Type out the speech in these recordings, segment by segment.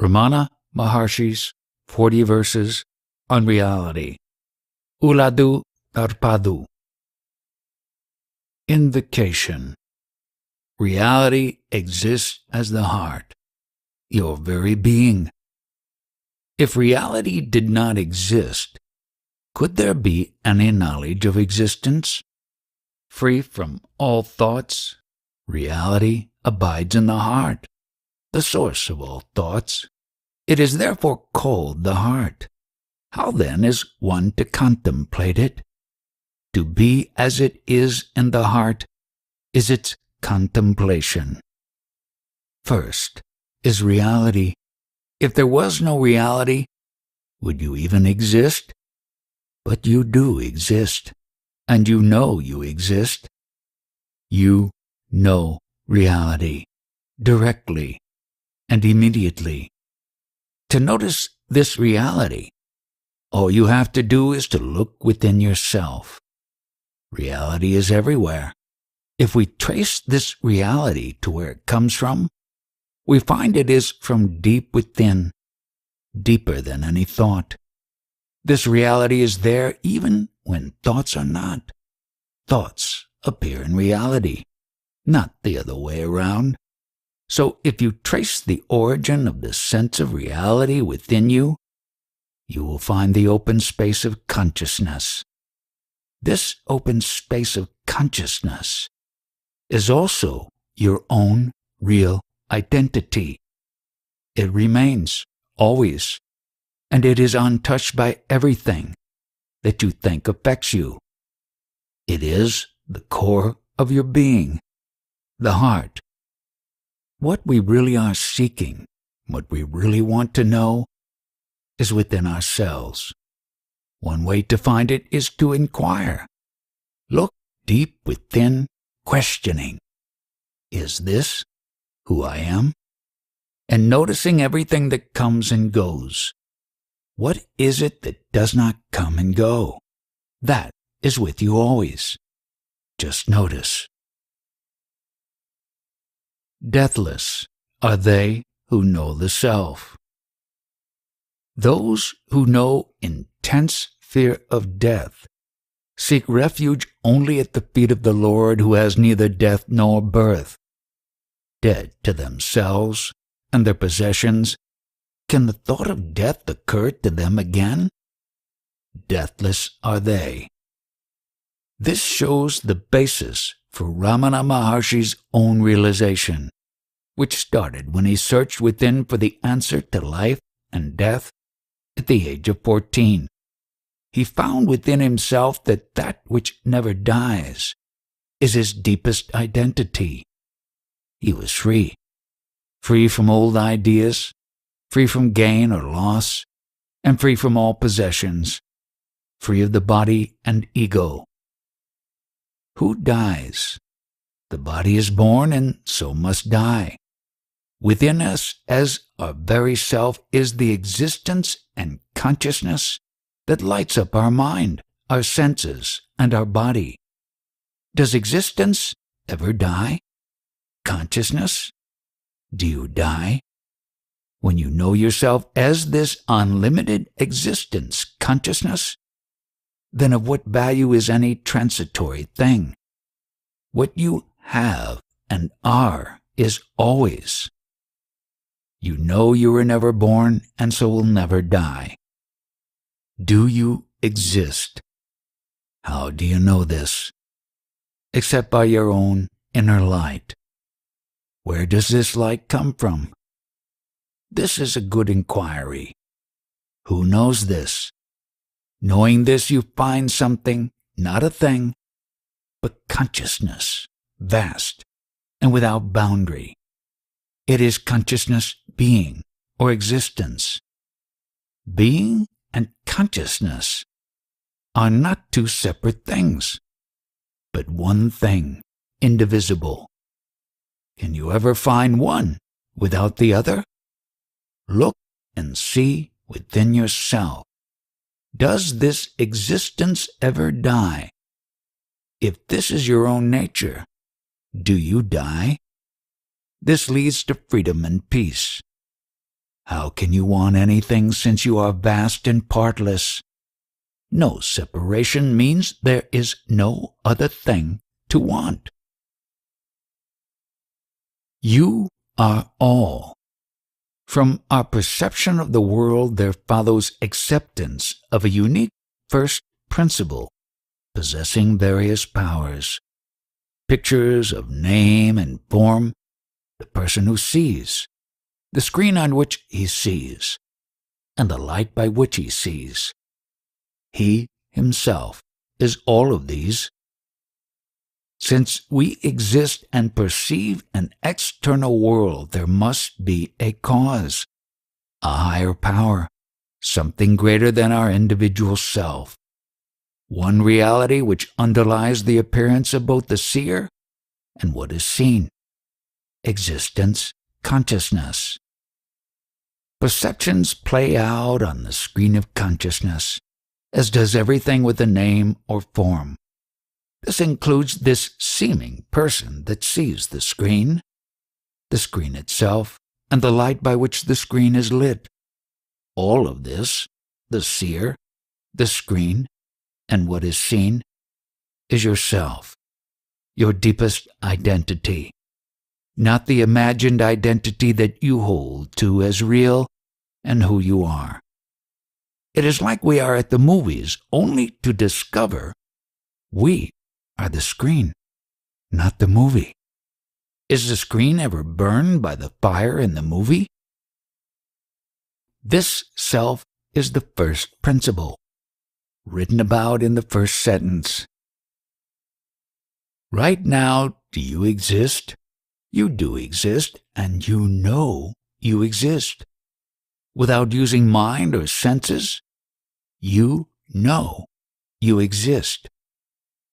Ramana Maharshi's 40 verses on reality. Uladu Tarpadu. Invocation. Reality exists as the heart, your very being. If reality did not exist, could there be any knowledge of existence? Free from all thoughts, reality abides in the heart, the source of all thoughts. It is therefore called the heart. How then is one to contemplate it? To be as it is in the heart is its contemplation. First is reality. If there was no reality, would you even exist? But you do exist, and you know you exist. You know reality, directly and immediately. To notice this reality, all you have to do is to look within yourself. Reality is everywhere. If we trace this reality to where it comes from, we find it is from deep within, deeper than any thought. This reality is there even when thoughts are not. Thoughts appear in reality, not the other way around. So if you trace the origin of the sense of reality within you, you will find the open space of consciousness. This open space of consciousness is also your own real identity. It remains always, and it is untouched by everything that you think affects you. It is the core of your being, the heart. What we really are seeking, what we really want to know, is within ourselves. One way to find it is to inquire. Look deep within, questioning, is this who I am? And noticing everything that comes and goes. What is it that does not come and go? That is with you always. Just notice. Deathless are they who know the self. Those who know intense fear of death seek refuge only at the feet of the Lord who has neither death nor birth. Dead to themselves and their possessions, can the thought of death occur to them again? Deathless are they. This shows the basis for Ramana Maharshi's own realization, which started when he searched within for the answer to life and death at the age of 14. He found within himself that that which never dies is his deepest identity. He was free, free from old ideas, free from gain or loss, and free from all possessions, free of the body and ego. Who dies? The body is born and so must die. Within us, as our very self, is the existence and consciousness that lights up our mind, our senses, and our body. Does existence ever die? Consciousness? Do you die? When you know yourself as this unlimited existence, consciousness, then of what value is any transitory thing? What you have and are is always. You know you were never born and so will never die. Do you exist? How do you know this? Except by your own inner light. Where does this light come from? This is a good inquiry. Who knows this? Knowing this, you find something, not a thing, but consciousness, vast and without boundary. It is consciousness being or existence. Being and consciousness are not two separate things, but one thing, indivisible. Can you ever find one without the other? Look and see within yourself. Does this existence ever die? If this is your own nature, do you die? This leads to freedom and peace. How can you want anything since you are vast and partless? No separation means there is no other thing to want. You are all. From our perception of the world, there follows acceptance of a unique first principle, possessing various powers. Pictures of name and form, the person who sees, the screen on which he sees, and the light by which he sees. He himself is all of these. Since we exist and perceive an external world, there must be a cause, a higher power, something greater than our individual self, one reality which underlies the appearance of both the seer and what is seen, existence, consciousness. Perceptions play out on the screen of consciousness, as does everything with a name or form. This includes this seeming person that sees the screen itself, and the light by which the screen is lit. All of this, the seer, the screen, and what is seen, is yourself, your deepest identity, not the imagined identity that you hold to as real and who you are. It is like we are at the movies, only to discover we are the screen, not the movie. Is the screen ever burned by the fire in the movie? This self is the first principle, written about in the first sentence. Right now, do you exist? You do exist, and you know you exist. Without using mind or senses, you know you exist.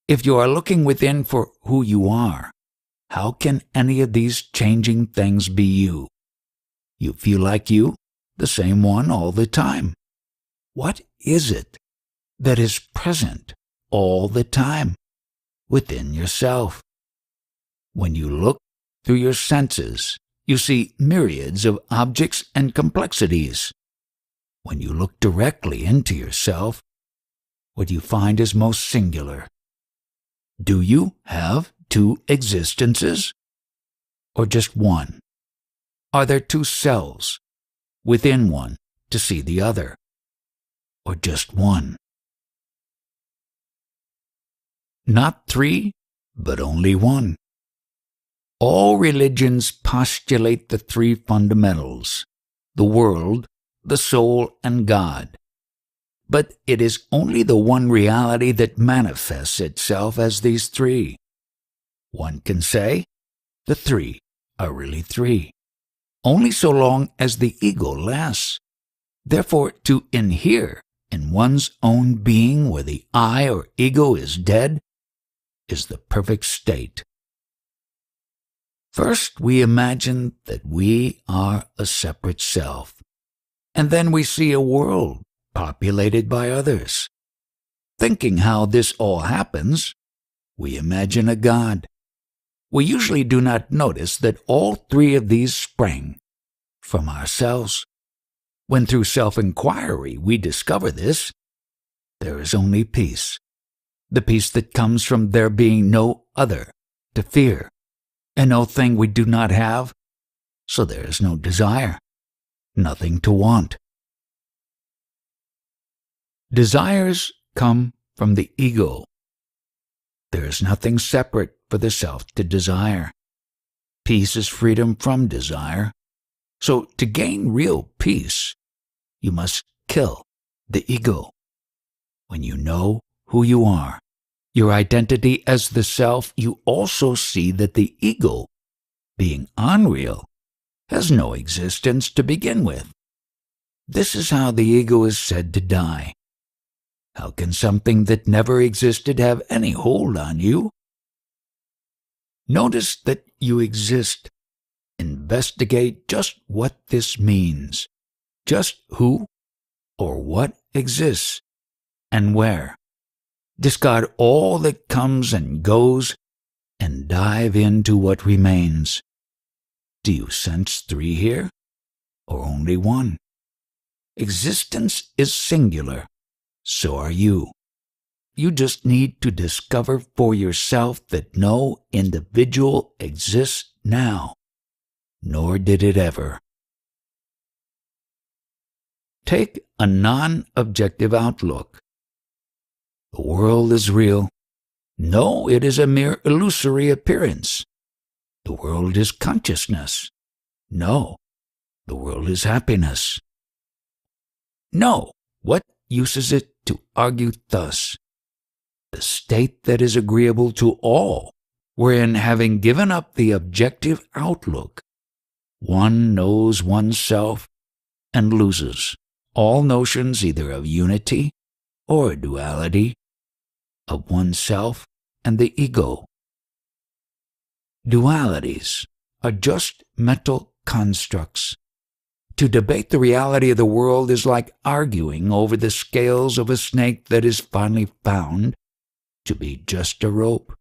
If you are looking within for who you are, how can any of these changing things be you? You feel like you, the same one all the time. What is it that is present all the time within yourself? When you look through your senses, you see myriads of objects and complexities. When you look directly into yourself, what you find is most singular. Do you have two existences? Or just one? Are there two selves within one to see the other? Or just one? Not three, but only one. All religions postulate the three fundamentals, the world, the soul, and God. But it is only the one reality that manifests itself as these three. One can say, the three are really three, only so long as the ego lasts. Therefore, to inhere in one's own being where the I or ego is dead is the perfect state. First, we imagine that we are a separate self, and then we see a world populated by others. Thinking how this all happens, we imagine a God. We usually do not notice that all three of these sprang from ourselves. When through self-inquiry we discover this, there is only peace, the peace that comes from there being no other to fear, and no thing we do not have, so there is no desire, nothing to want. Desires come from the ego. There is nothing separate for the self to desire. Peace is freedom from desire. So to gain real peace, you must kill the ego. When you know who you are, your identity as the self, you also see that the ego, being unreal, has no existence to begin with. This is how the ego is said to die. How can something that never existed have any hold on you? Notice that you exist. Investigate just what this means, just who or what exists, and where. Discard all that comes and goes, and dive into what remains. Do you sense three here? or only one. Existence is singular. So are you. You just need to discover for yourself that no individual exists now, nor did it ever. Take a non-objective outlook. The world is real. No, it is a mere illusory appearance. The world is consciousness. No, the world is happiness. No, what use is it to argue thus? The state that is agreeable to all, wherein having given up the objective outlook, one knows oneself and loses all notions either of unity or duality, of oneself and the ego. Dualities are just mental constructs. To debate the reality of the world is like arguing over the scales of a snake that is finally found to be just a rope.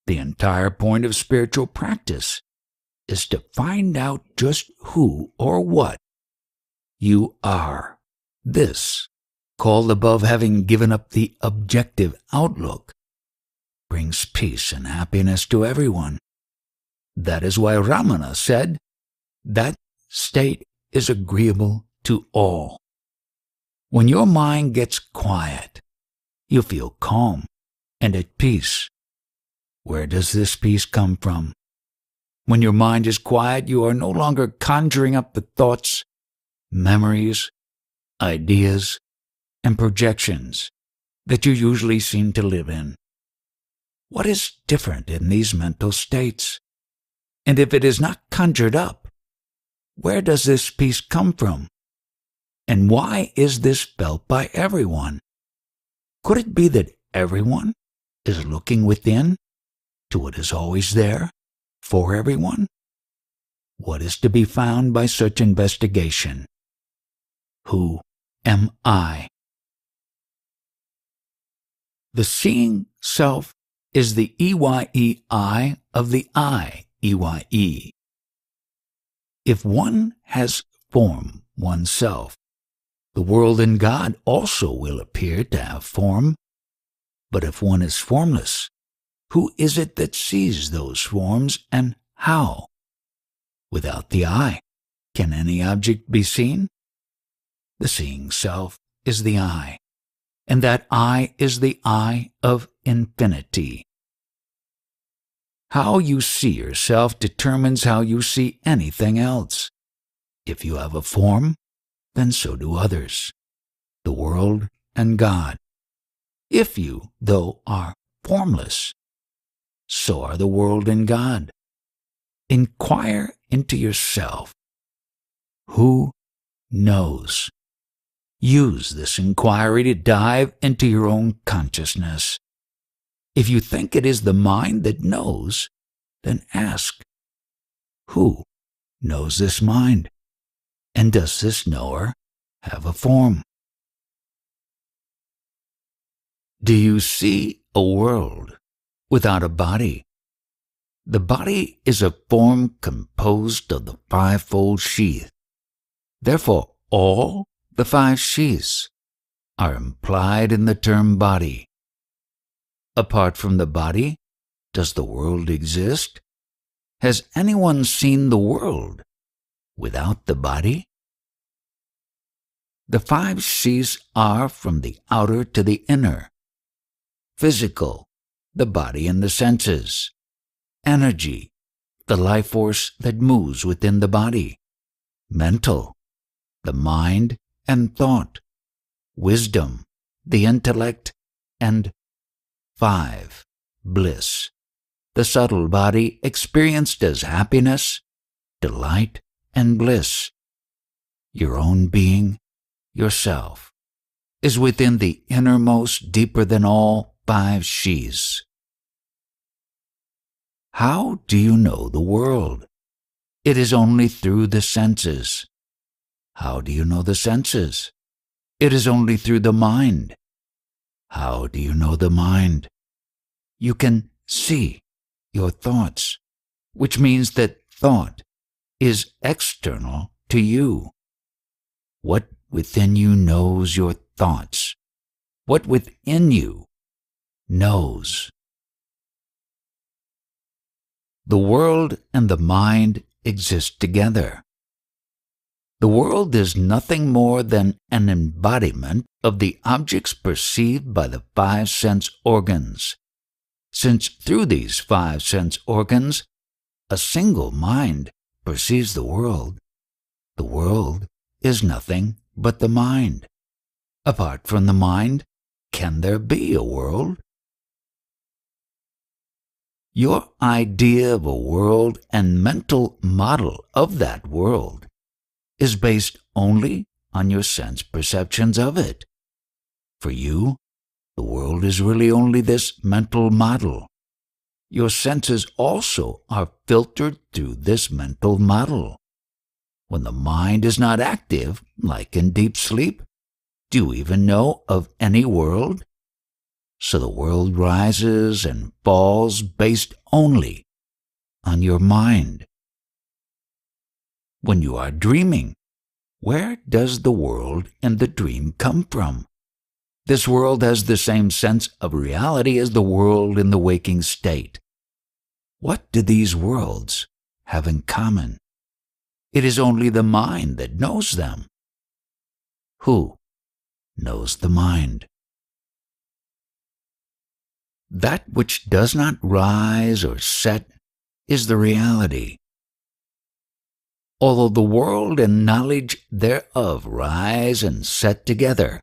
The entire point of spiritual practice is to find out just who or what you are. This, called above having given up the objective outlook, brings peace and happiness to everyone. That is why Ramana said, that state is agreeable to all. When your mind gets quiet, you feel calm and at peace. Where does this peace come from? When your mind is quiet, you are no longer conjuring up the thoughts, memories, ideas, and projections that you usually seem to live in. What is different in these mental states? And if it is not conjured up, where does this peace come from? And why is this felt by everyone? Could it be that everyone is looking within to what is always there for everyone? What is to be found by such investigation? Who am I? The seeing self is the EYE-I of the I, EYE. If one has form oneself, the world and God also will appear to have form. But if one is formless, who is it that sees those forms and how? Without the eye, can any object be seen? The seeing self is the I, and that I is the I of infinity. How you see yourself determines how you see anything else. If you have a form, then so do others, the world and God. If you, though, are formless, so are the world and God. Inquire into yourself. Who knows? Use this inquiry to dive into your own consciousness. If you think it is the mind that knows, then ask, who knows this mind? And does this knower have a form? Do you see a world without a body? The body is a form composed of the fivefold sheath. Therefore, all the five sheaths are implied in the term body. Apart from the body, does the world exist? Has anyone seen the world without the body? The five sheaths are from the outer to the inner. Physical, the body and the senses. Energy, the life force that moves within the body. Mental, the mind and thought. Wisdom, the intellect, and 5. Bliss, the subtle body experienced as happiness, delight, and bliss. Your own being, yourself, is within the innermost, deeper than all 5 sheaths. How do you know the world? It is only through the senses. How do you know the senses? It is only through the mind. How do you know the mind? You can see your thoughts, which means that thought is external to you? What within you knows your thoughts? What within you knows? The world and the mind exist together. The world is nothing more than an embodiment of the objects perceived by the five sense organs, since through these five sense organs, a single mind perceives the world. The world is nothing but the mind. Apart from the mind, can there be a world? Your idea of a world and mental model of that world is based only on your sense perceptions of it. For you, the world is really only this mental model. Your senses also are filtered through this mental model. When the mind is not active, like in deep sleep, do you even know of any world? So the world rises and falls based only on your mind. When you are dreaming, where does the world in the dream come from? This world has the same sense of reality as the world in the waking state. What do these worlds have in common? It is only the mind that knows them. Who knows the mind? That which does not rise or set is the reality. Although the world and knowledge thereof rise and set together,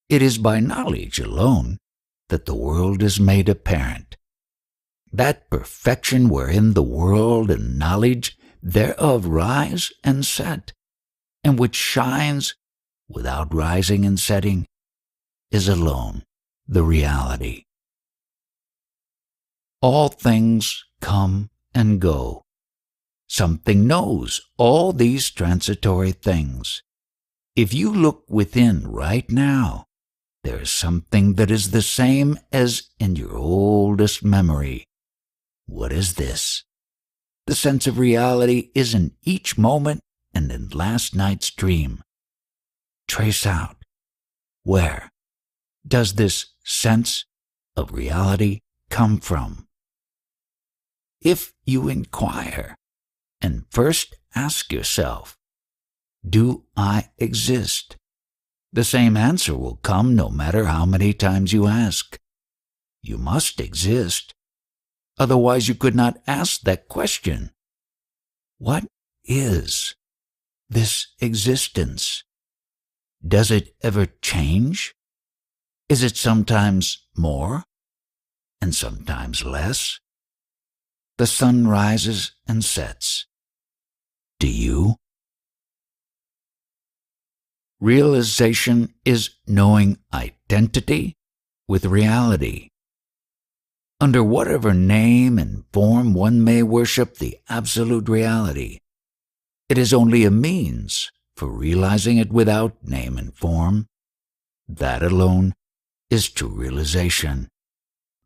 it is by knowledge alone that the world is made apparent. That perfection wherein the world and knowledge thereof rise and set, and which shines without rising and setting, is alone the reality. All things come and go. Something knows all these transitory things. If you look within right now, there is something that is the same as in your oldest memory. What is this? The sense of reality is in each moment and in last night's dream. Trace out, where does this sense of reality come from? If you inquire and first ask yourself, do I exist? The same answer will come no matter how many times you ask. You must exist. Otherwise you could not ask that question. What is this existence? Does it ever change? Is it sometimes more and sometimes less? The sun rises and sets. Do you? Realization is knowing identity with reality. Under whatever name and form one may worship the absolute reality, it is only a means for realizing it without name and form. That alone is true realization,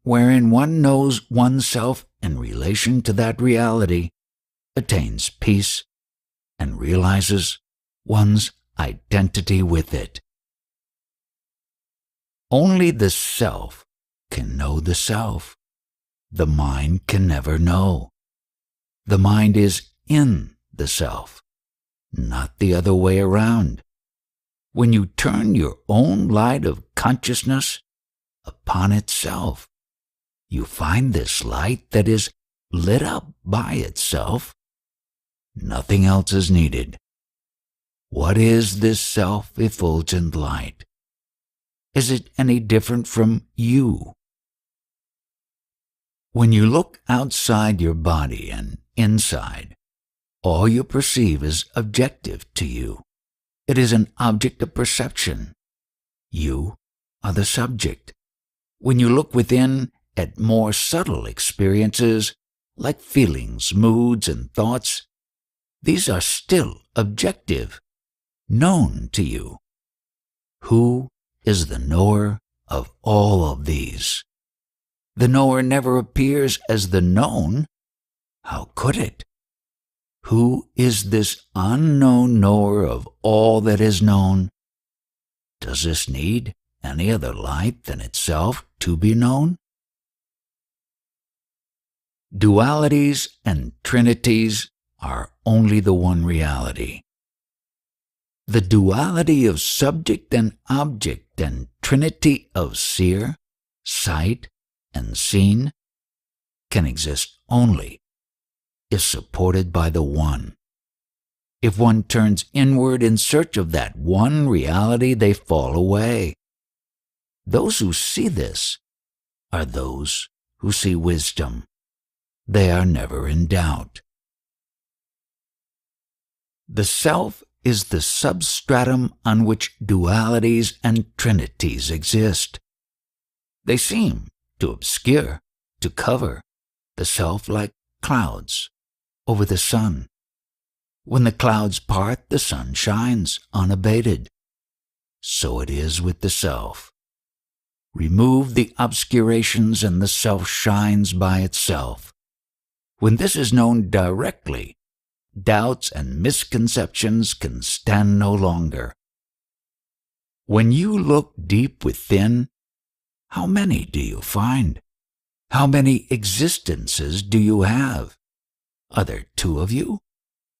wherein one knows oneself in relation to that reality, attains peace, and realizes one's identity with it. Only the self can know the self. The mind can never know. The mind is in the self, not the other way around. When you turn your own light of consciousness upon itself, you find this light that is lit up by itself. Nothing else is needed. What is this self-effulgent light? Is it any different from you? When you look outside your body and inside, all you perceive is objective to you. It is an object of perception. You are the subject. When you look within at more subtle experiences, like feelings, moods, and thoughts, these are still objective, known to you. Who is the knower of all of these? The knower never appears as the known. How could it? Who is this unknown knower of all that is known? Does this need any other light than itself to be known? Dualities and trinities are only the one reality. The duality of subject and object and trinity of seer, sight, and seen can exist only if supported by the one. If one turns inward in search of that one reality, they fall away. Those who see this are those who see wisdom. They are never in doubt. The self is the substratum on which dualities and trinities exist. They seem to obscure, to cover the self like clouds over the sun. When the clouds part, the sun shines unabated. So it is with the self. Remove the obscurations and the self shines by itself. When this is known directly, doubts and misconceptions can stand no longer. When you look deep within, how many do you find? How many existences do you have? Are there two of you?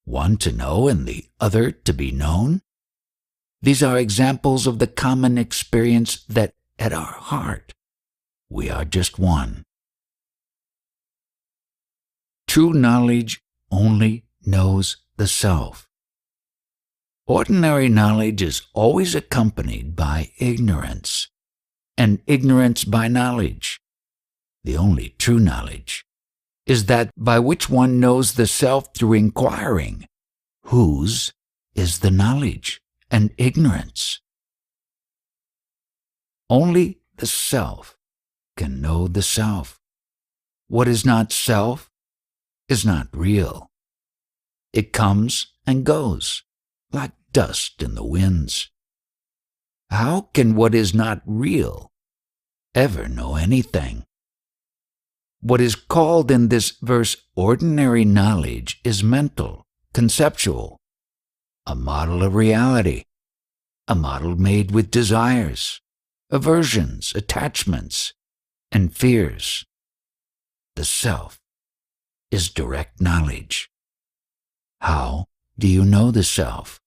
One to know and the other to be known? These are examples of the common experience that at our heart we are just one. True knowledge only knows the self. Ordinary knowledge is always accompanied by ignorance, and ignorance by knowledge. The only true knowledge is that by which one knows the self through inquiring, whose is the knowledge and ignorance. Only the self can know the self. What is not self is not real. It comes and goes, like dust in the winds. How can what is not real ever know anything? What is called in this verse ordinary knowledge is mental, conceptual, a model of reality, a model made with desires, aversions, attachments, and fears. The self is direct knowledge. How do you know the self?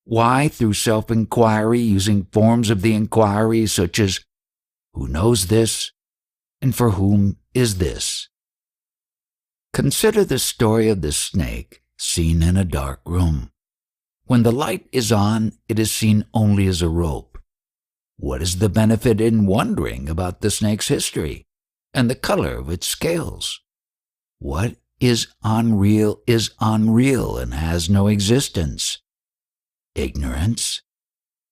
Why, through self-inquiry using forms of the inquiry such as, who knows this, and for whom is this? Consider the story of the snake seen in a dark room. When the light is on, it is seen only as a rope. What is the benefit in wondering about the snake's history and the color of its scales? What is unreal and has no existence. Ignorance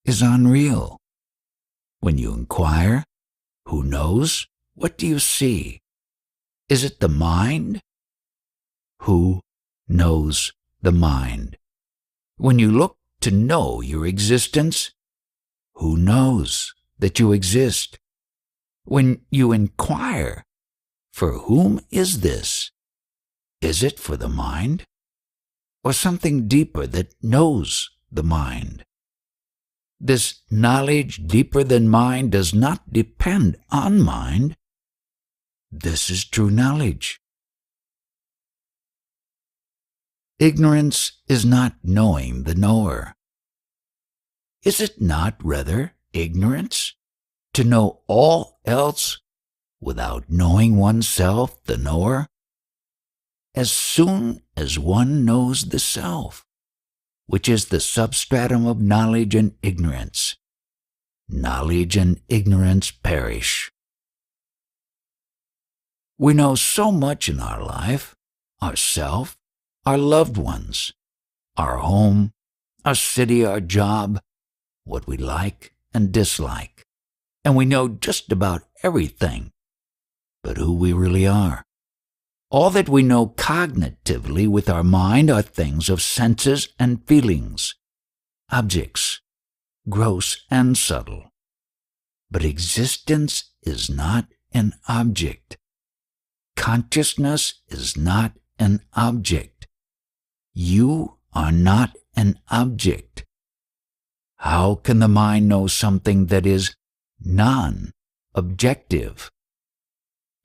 is unreal. When you inquire, who knows? What do you see? Is it the mind? Who knows the mind? When you look to know your existence, who knows that you exist? When you inquire, for whom is this? Is it for the mind? Or something deeper that knows the mind? This knowledge deeper than mind does not depend on mind. This is true knowledge. Ignorance is not knowing the knower. Is it not rather ignorance to know all else without knowing oneself, the knower? As soon as one knows the self, which is the substratum of knowledge and ignorance, knowledge and ignorance perish. We know so much in our life, ourself, our loved ones, our home, our city, our job, what we like and dislike, and we know just about everything, but who we really are. All that we know cognitively with our mind are things of senses and feelings, objects, gross and subtle. But existence is not an object. Consciousness is not an object. You are not an object. How can the mind know something that is non-objective?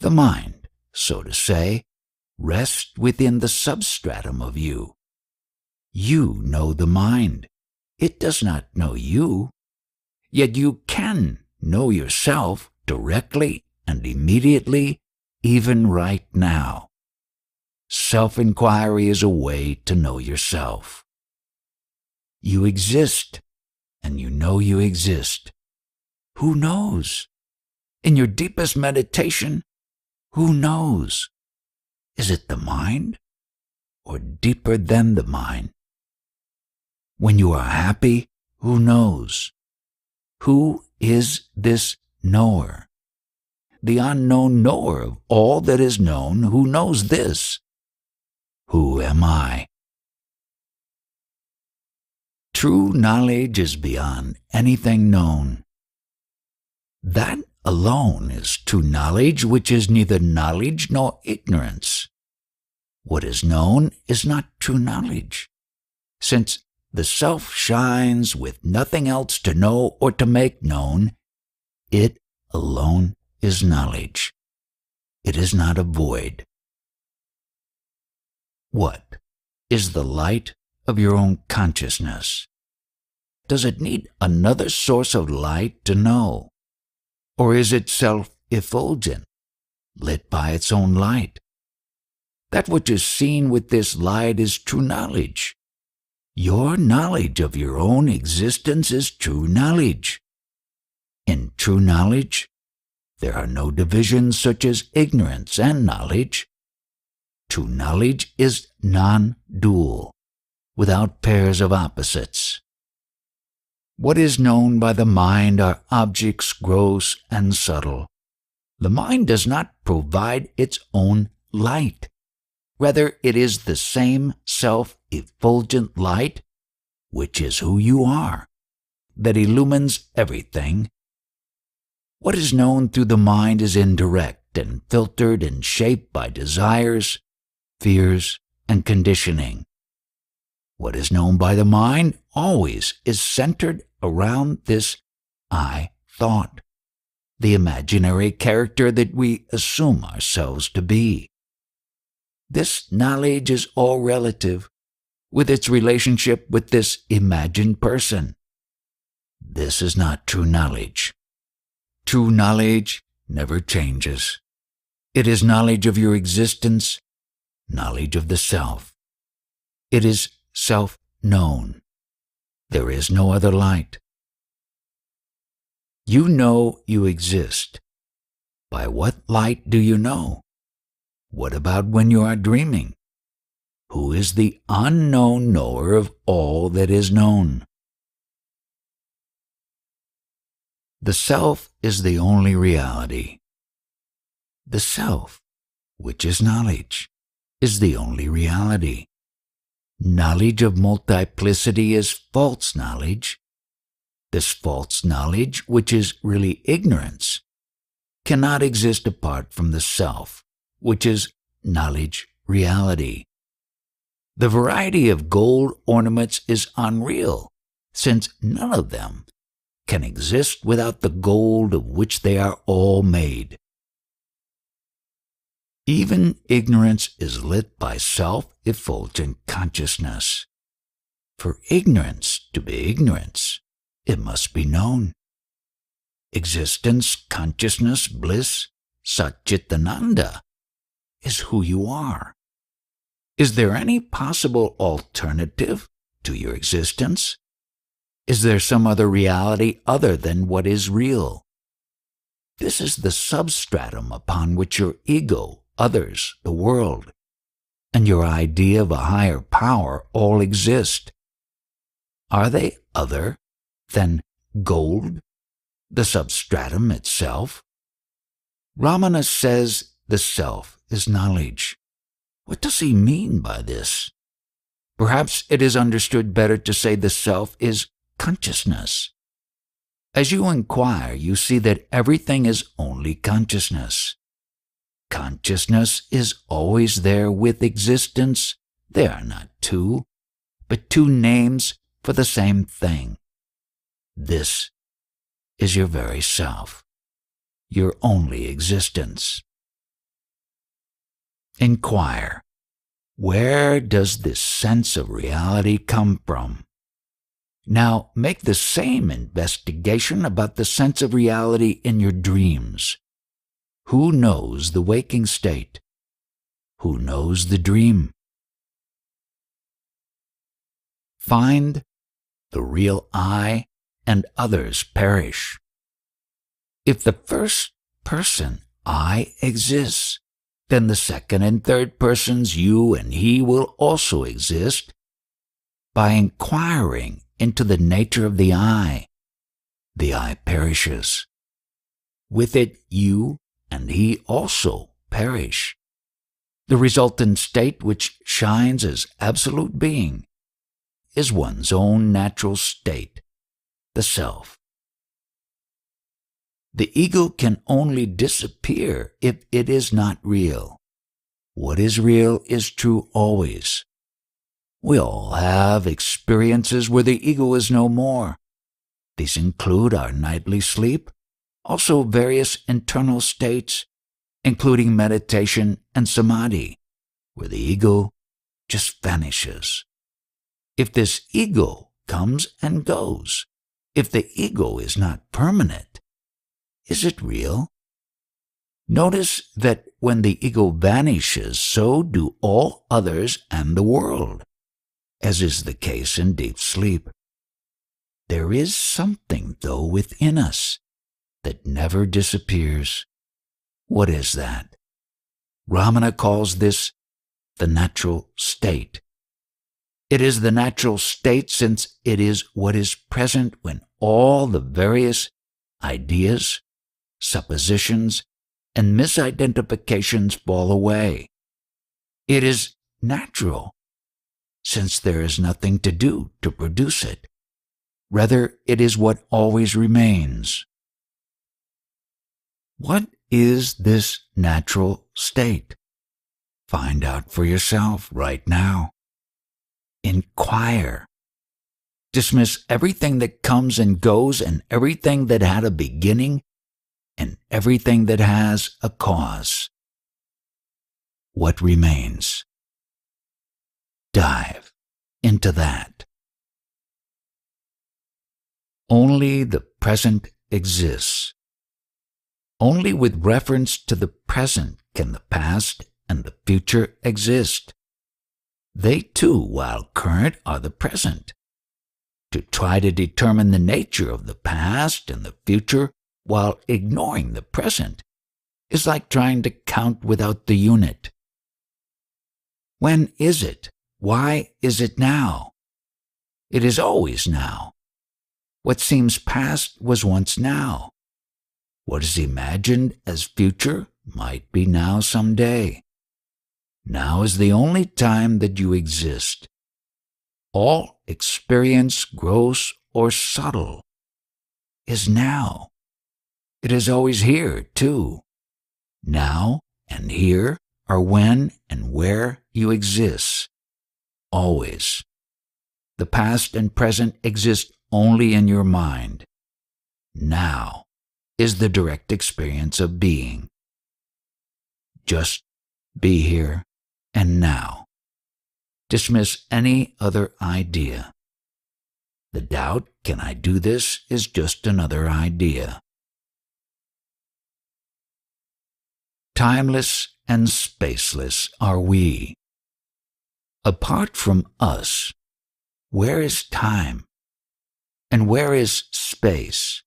The mind, so to say, rests within the substratum of you. You know the mind. It does not know you. Yet you can know yourself directly and immediately, even right now. Self-inquiry is a way to know yourself. You exist, and you know you exist. Who knows? In your deepest meditation, who knows? Is it the mind, or deeper than the mind? When you are happy, who knows? Who is this knower? The unknown knower of all that is known, who knows this? Who am I? True knowledge is beyond anything known. That alone is true knowledge, which is neither knowledge nor ignorance. What is known is not true knowledge, since the self shines with nothing else to know or to make known. It alone is knowledge. It is not a void. What is the light of your own consciousness? Does it need another source of light to know? Or is it self-effulgent, lit by its own light? That which is seen with this light is true knowledge. Your knowledge of your own existence is true knowledge. In true knowledge, there are no divisions such as ignorance and knowledge. True knowledge is non-dual, without pairs of opposites. What is known by the mind are objects gross and subtle. The mind does not provide its own light. Rather, it is the same self-effulgent light, which is who you are, that illumines everything. What is known through the mind is indirect and filtered and shaped by desires, fears, and conditioning. What is known by the mind always is centered around this I thought, the imaginary character that we assume ourselves to be. This knowledge is all relative, with its relationship with this imagined person. This is not true knowledge. True knowledge never changes. It is knowledge of your existence, knowledge of the self. It is self-known. There is no other light. You know you exist. By what light do you know? What about when you are dreaming? Who is the unknown knower of all that is known? The self is the only reality. The self, which is knowledge, is the only reality. Knowledge of multiplicity is false knowledge. This false knowledge, which is really ignorance, cannot exist apart from the self, which is knowledge reality. The variety of gold ornaments is unreal, since none of them can exist without the gold of which they are all made. Even ignorance is lit by self-effulgent consciousness. For ignorance to be ignorance, it must be known. Existence, consciousness, bliss, Satchitananda is who you are. Is there any possible alternative to your existence? Is there some other reality other than what is real? This is the substratum upon which your ego, others, the world, and your idea of a higher power all exist. Are they other than gold, the substratum itself? Ramana says the self is knowledge. What does he mean by this? Perhaps it is understood better to say the self is consciousness. As you inquire, you see that everything is only consciousness. Consciousness is always there with existence, They are not two, but two names for the same thing. This is your very self, your only existence. Inquire, where does this sense of reality come from? Now make the same investigation about the sense of reality in your dreams. Who knows the waking state? Who knows the dream? Find the real I, and others perish. If the first person, I, exists, then the second and third persons, you and he, will also exist. By inquiring into the nature of the I perishes. With it, you and he also perish. The resultant state, which shines as absolute being, is one's own natural state, the self. The ego can only disappear if it is not real. What is real is true always. We all have experiences where the ego is no more. These include our nightly sleep, also various internal states, including meditation and samadhi, where the ego just vanishes. If this ego comes and goes, if the ego is not permanent, is it real? Notice that when the ego vanishes, so do all others and the world, as is the case in deep sleep. There is something, though, within us that never disappears. What is that? Ramana calls this the natural state. It is the natural state since it is what is present when all the various ideas, suppositions, and misidentifications fall away. It is natural since there is nothing to do to produce it. Rather, it is what always remains. What is this natural state? Find out for yourself right now. Inquire. Dismiss everything that comes and goes and everything that had a beginning and everything that has a cause. What remains? Dive into that. Only the present exists. Only with reference to the present can the past and the future exist. They too, while current, are the present. To try to determine the nature of the past and the future while ignoring the present is like trying to count without the unit. When is it? Why is it now? It is always now. What seems past was once now. What is imagined as future might be now someday. Now is the only time that you exist. All experience, gross or subtle, is now. It is always here, too. Now and here are when and where you exist. Always. The past and present exist only in your mind. Now is the direct experience of being. Just be here and now. Dismiss any other idea. The doubt, can I do this, is just another idea. Timeless and spaceless are we. Apart from us, where is time? And where is space?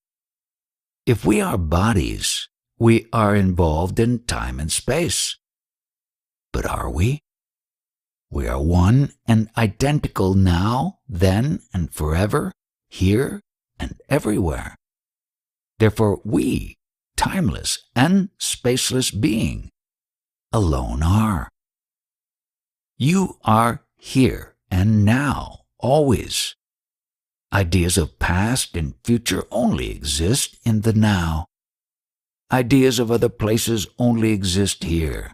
If we are bodies, we are involved in time and space. But are we? We are one and identical now, then, and forever, here and everywhere. Therefore we, timeless and spaceless being, alone are. You are here and now, always. Ideas of past and future only exist in the now. Ideas of other places only exist here.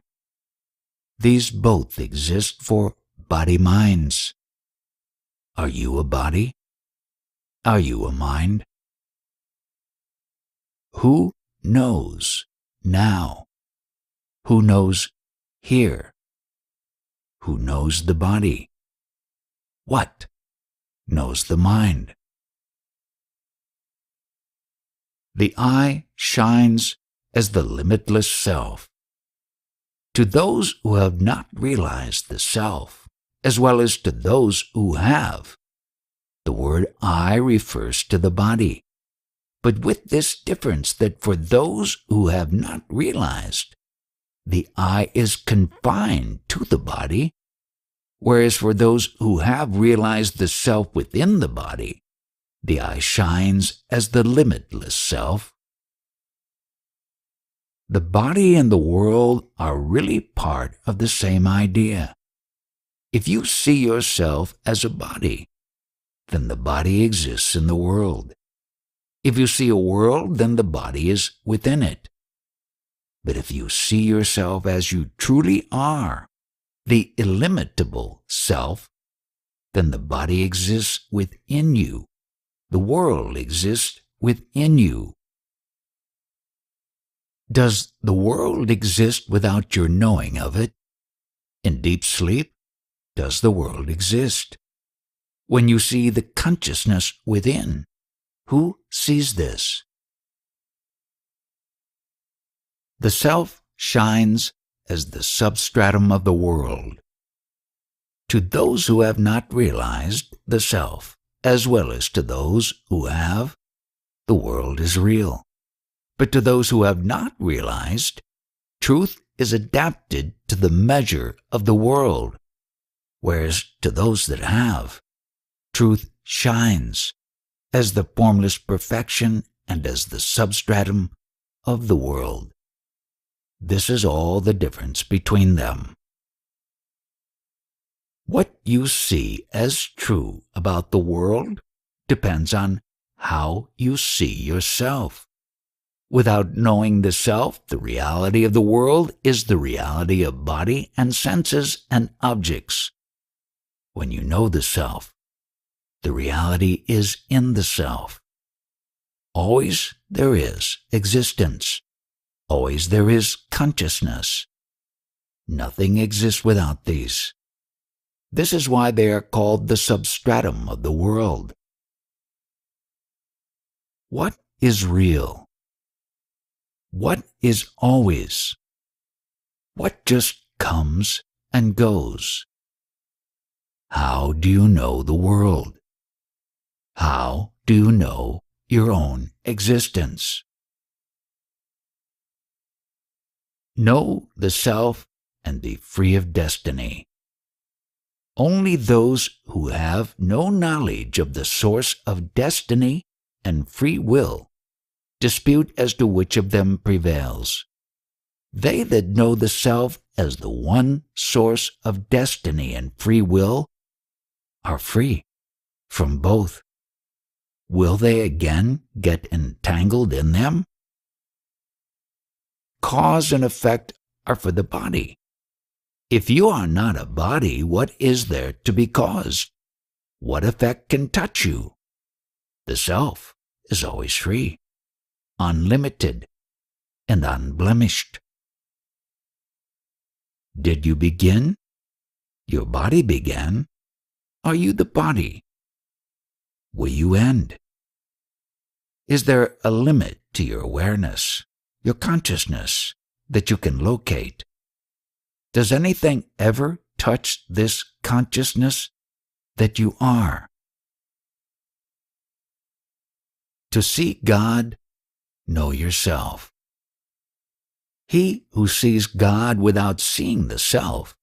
These both exist for body minds. Are you a body? Are you a mind? Who knows now? Who knows here? Who knows the body? What knows the mind? The I shines as the limitless self. To those who have not realized the self, as well as to those who have, the word I refers to the body, but with this difference that for those who have not realized, the I is confined to the body, whereas for those who have realized the self within the body, the I shines as the limitless self. The body and the world are really part of the same idea. If you see yourself as a body, then the body exists in the world. If you see a world, then the body is within it. But if you see yourself as you truly are, the illimitable self, then the body exists within you. The world exists within you. Does the world exist without your knowing of it? In deep sleep, does the world exist? When you see the consciousness within, who sees this? The self shines as the substratum of the world. To those who have not realized the self, as well as to those who have, the world is real. But to those who have not realized, truth is adapted to the measure of the world, whereas to those that have, truth shines as the formless perfection and as the substratum of the world. This is all the difference between them. What you see as true about the world depends on how you see yourself. Without knowing the self, the reality of the world is the reality of body and senses and objects. When you know the self, the reality is in the self. Always there is existence. Always there is consciousness. Nothing exists without these. This is why they are called the substratum of the world. What is real? What is always? What just comes and goes? How do you know the world? How do you know your own existence? Know the self and be free of destiny. Only those who have no knowledge of the source of destiny and free will dispute as to which of them prevails. They that know the self as the one source of destiny and free will are free from both. Will they again get entangled in them? Cause and effect are for the body. If you are not a body, what is there to be caused? What effect can touch you? The self is always free, unlimited, and unblemished. Did you begin? Your body began. Are you the body? Will you end? Is there a limit to your awareness, your consciousness, that you can locate? Does anything ever touch this consciousness that you are? To see God, know yourself. He who sees God without seeing the self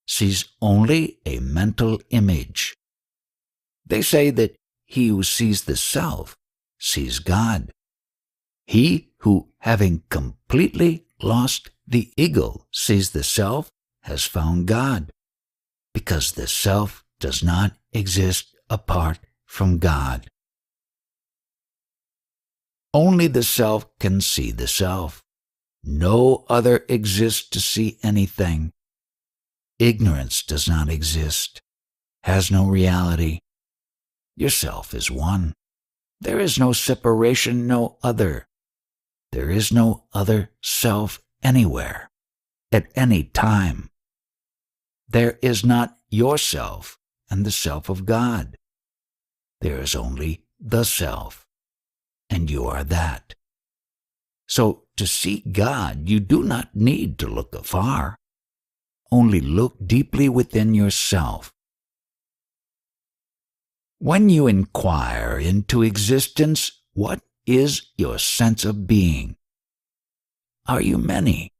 sees only a mental image. They say that he who sees the self sees God. He who, having completely lost the ego, sees the self has found God, because the self does not exist apart from God. Only the self can see the self. No other exists to see anything. ignorance does not exist, has no reality. Yourself is one. There is no separation, no other. There is no other self anywhere, at any time. There is not yourself and the self of God. There is only the self, and you are that. So to see God, you do not need to look afar. Only look deeply within yourself. When you inquire into existence, what is your sense of being? Are you many,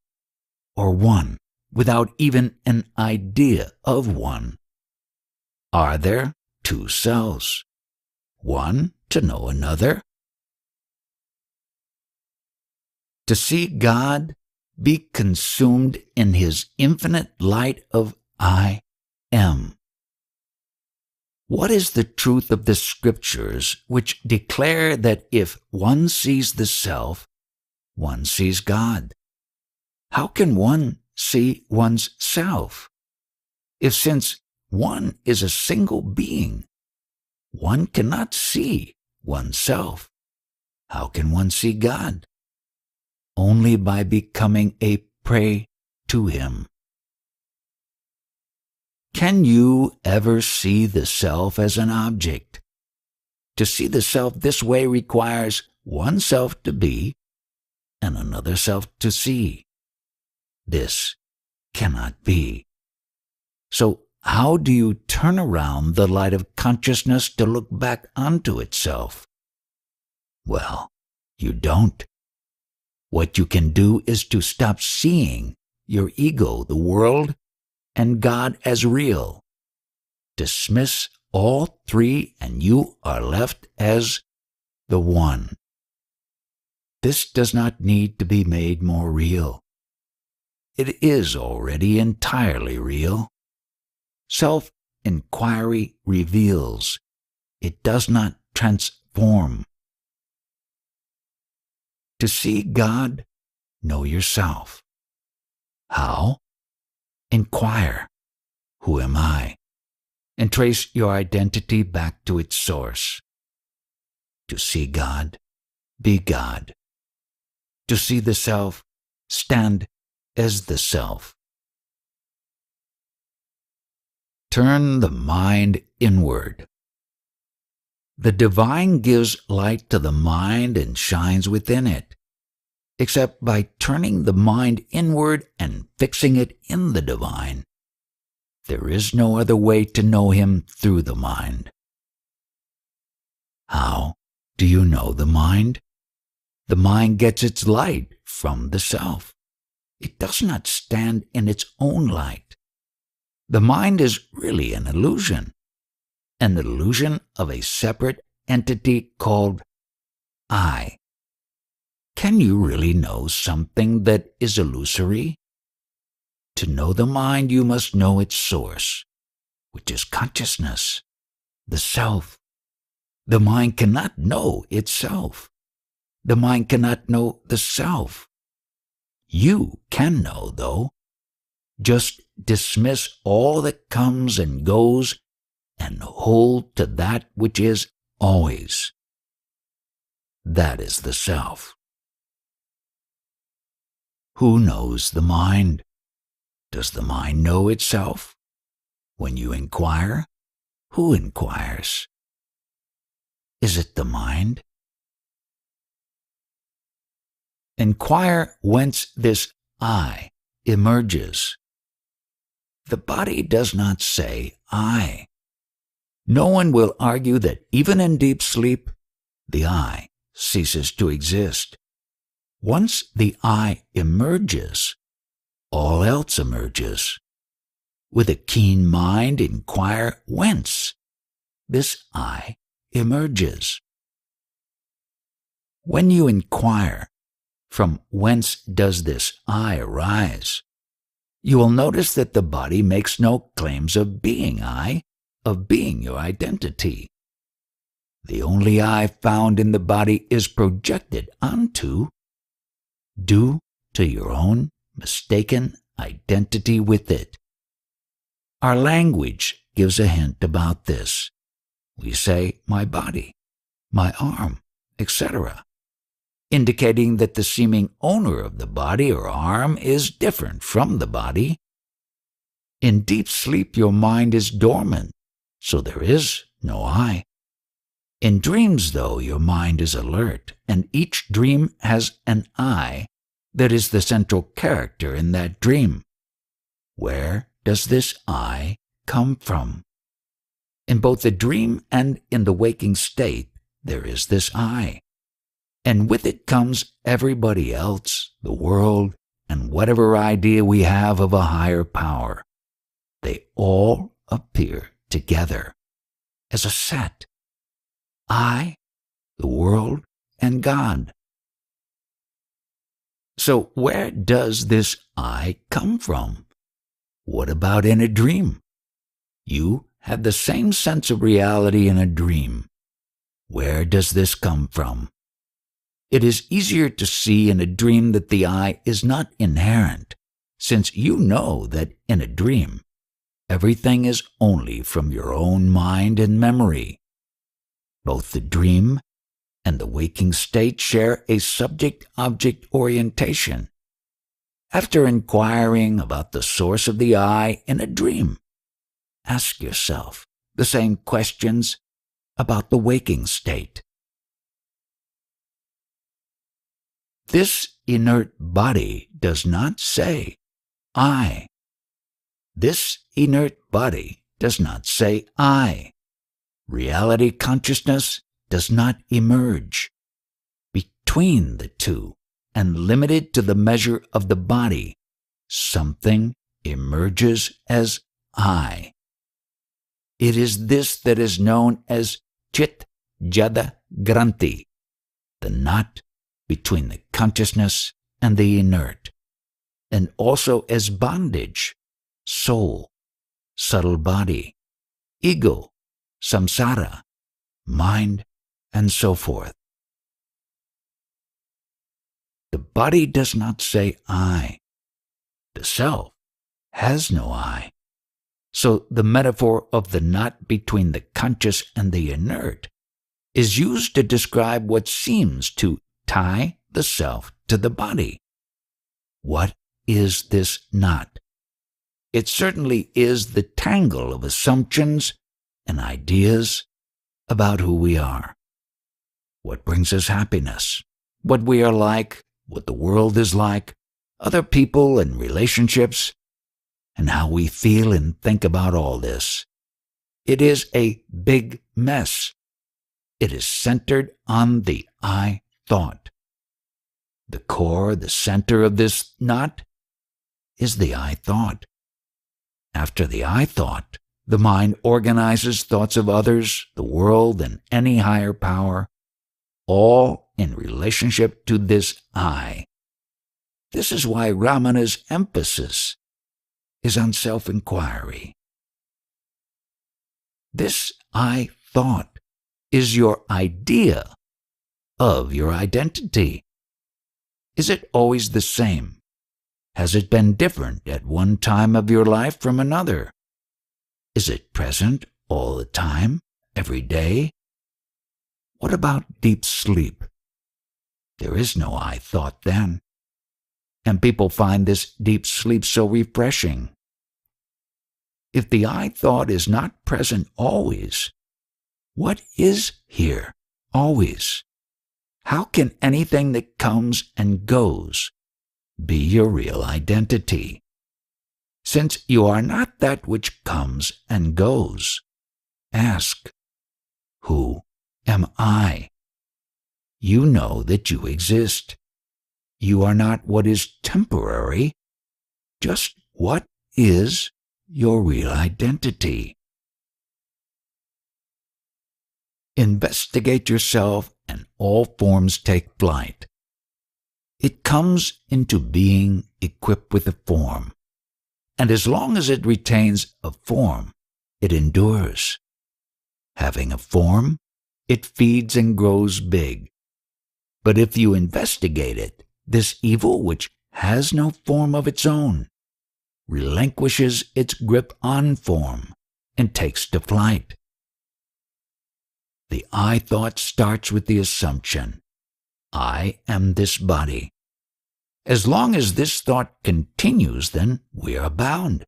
or one, without even an idea of one? Are there two selves, one to know another? To see God, be consumed in His infinite light of I am. What is the truth of the Scriptures which declare that if one sees the self, one sees God? How can one see one's self? If since one is a single being, one cannot see oneself, how can one see God? Only by becoming a prey to Him. Can you ever see the self as an object? To see the self this way requires one self to be and another self to see. This cannot be. So how do you turn around the light of consciousness to look back onto itself? Well, you don't. What you can do is to stop seeing your ego, the world, and God as real. Dismiss all three and you are left as the one. This does not need to be made more real. It is already entirely real. Self-inquiry reveals. It does not transform. To see God, know yourself. How? Inquire, who am I? And trace your identity back to its source. To see God, be God. To see the self, stand as the self. Turn the mind inward. The divine gives light to the mind and shines within it. Except by turning the mind inward and fixing it in the divine. There is no other way to know Him through the mind. How do you know the mind? The mind gets its light from the self. It does not stand in its own light. The mind is really an illusion of a separate entity called I. Can you really know something that is illusory? To know the mind, you must know its source, which is consciousness, the self. The mind cannot know itself. The mind cannot know the self. You can know, though. Just dismiss all that comes and goes and hold to that which is always. That is the self. Who knows the mind? Does the mind know itself? When you inquire, who inquires? Is it the mind? Inquire whence this I emerges. The body does not say I. No one will argue that even in deep sleep, the I ceases to exist. Once the I emerges, all else emerges. With a keen mind, inquire whence this I emerges. When you inquire, from whence does this I arise, you will notice that the body makes no claims of being I, of being your identity. The only I found in the body is projected onto, due to your own mistaken identity with it. Our language gives a hint about this. We say, my body, my arm, etc., indicating that the seeming owner of the body or arm is different from the body. In deep sleep, your mind is dormant, so there is no I. In dreams, though, your mind is alert, and each dream has an I that is the central character in that dream. Where does this I come from? In both the dream and in the waking state, there is this I. And with it comes everybody else, the world, and whatever idea we have of a higher power. They all appear together as a set. I, the world, and God. So where does this I come from? What about in a dream? You have the same sense of reality in a dream. Where does this come from? It is easier to see in a dream that the I is not inherent, since you know that in a dream, everything is only from your own mind and memory. Both the dream and the waking state share a subject-object orientation. After inquiring about the source of the I in a dream, ask yourself the same questions about the waking state. This inert body does not say, I. This inert body does not say, I. Reality consciousness does not emerge. Between the two, and limited to the measure of the body, something emerges as I. It is this that is known as Chit Jada Granti, the knot between the consciousness and the inert, and also as bondage, soul, subtle body, ego, samsara, mind, and so forth. The body does not say I. The self has no I. So the metaphor of the knot between the conscious and the inert is used to describe what seems to tie the self to the body. What is this knot? It certainly is the tangle of assumptions and ideas about who we are, what brings us happiness, what we are like, what the world is like, other people and relationships, and how we feel and think about all this. It is a big mess. It is centered on the I thought. The core, the center of this knot, is the I thought. After the I thought, the mind organizes thoughts of others, the world, and any higher power, all in relationship to this I. This is why Ramana's emphasis is on self-inquiry. This I thought is your idea of your identity. Is it always the same? Has it been different at one time of your life from another? Is it present all the time, every day? What about deep sleep? There is no I thought then. And people find this deep sleep so refreshing. If the I thought is not present always, what is here always? How can anything that comes and goes be your real identity? Since you are not that which comes and goes, ask, who am I? You know that you exist. You are not what is temporary, just what is your real identity. Investigate yourself and all forms take flight. It comes into being equipped with a form, and as long as it retains a form, it endures. Having a form, it feeds and grows big. But if you investigate it, this evil which has no form of its own, relinquishes its grip on form and takes to flight. The I thought starts with the assumption, I am this body. As long as this thought continues, then we are bound,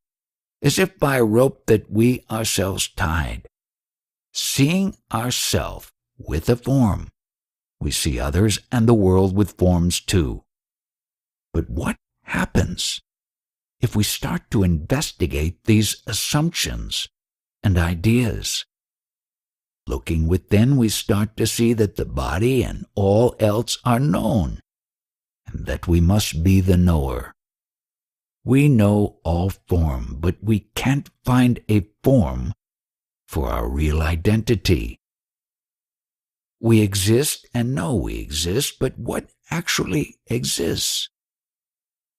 as if by a rope that we ourselves tied. Seeing ourself with a form, we see others and the world with forms too. But what happens if we start to investigate these assumptions and ideas? Looking within, we start to see that the body and all else are known, and that we must be the knower. We know all form, but we can't find a form for our real identity. We exist and know we exist, but what actually exists?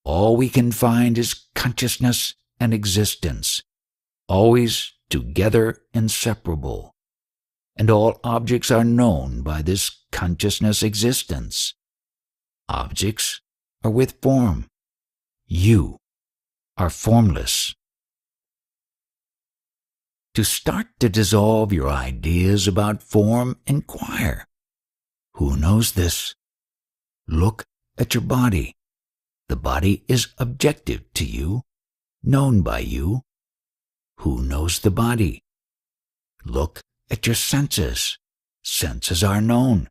All we can find is consciousness and existence, always together inseparable. And all objects are known by this consciousness existence. Objects are with form. You are formless. To start to dissolve your ideas about form, inquire. Who knows this? Look at your body. The body is objective to you, known by you. Who knows the body? Look at your senses. Senses are known.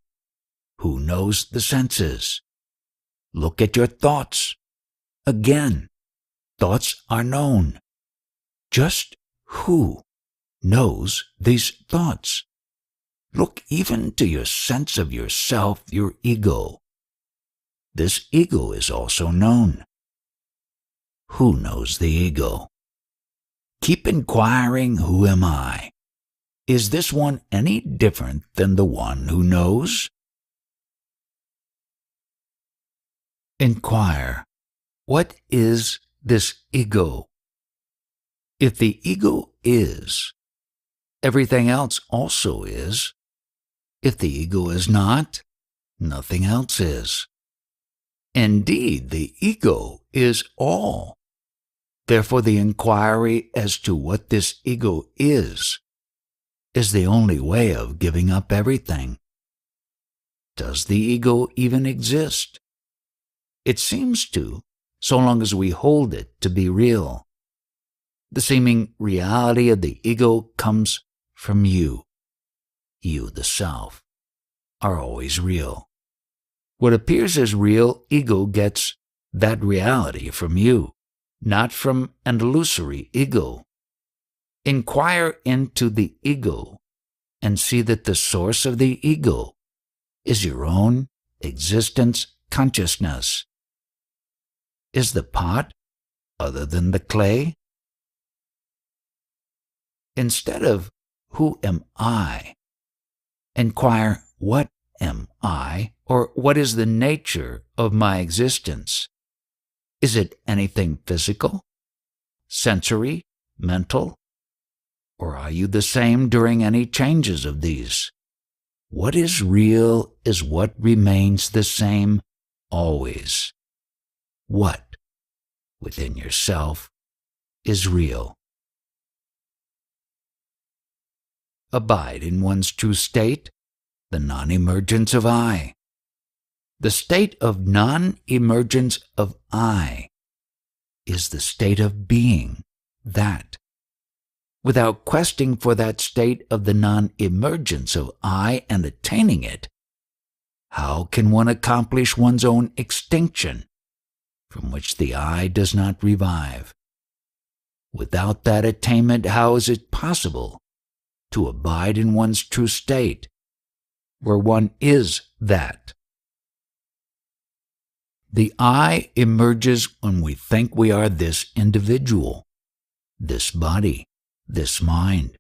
Who knows the senses? Look at your thoughts. Again, thoughts are known. Just who knows these thoughts? Look even to your sense of yourself, your ego. This ego is also known. Who knows the ego? Keep inquiring, who am I? Is this one any different than the one who knows? Inquire, what is this ego? If the ego is, everything else also is. If the ego is not, nothing else is. Indeed, the ego is all. Therefore, the inquiry as to what this ego is the only way of giving up everything. Does the ego even exist? It seems to, so long as we hold it to be real. The seeming reality of the ego comes from you. You, the self, are always real. What appears as real, ego gets that reality from you, not from an illusory ego. Inquire into the ego and see that the source of the ego is your own existence consciousness. Is the pot other than the clay? Instead of who am I, inquire what am I, or what is the nature of my existence? Is it anything physical, sensory, mental? Or are you the same during any changes of these? What is real is what remains the same always. What, within yourself, is real? Abide in one's true state, the non-emergence of I. The state of non-emergence of I is the state of being that. Without questing for that state of the non-emergence of I and attaining it, how can one accomplish one's own extinction, from which the I does not revive? Without that attainment, how is it possible to abide in one's true state, where one is that? The I emerges when we think we are this individual, this body, this mind.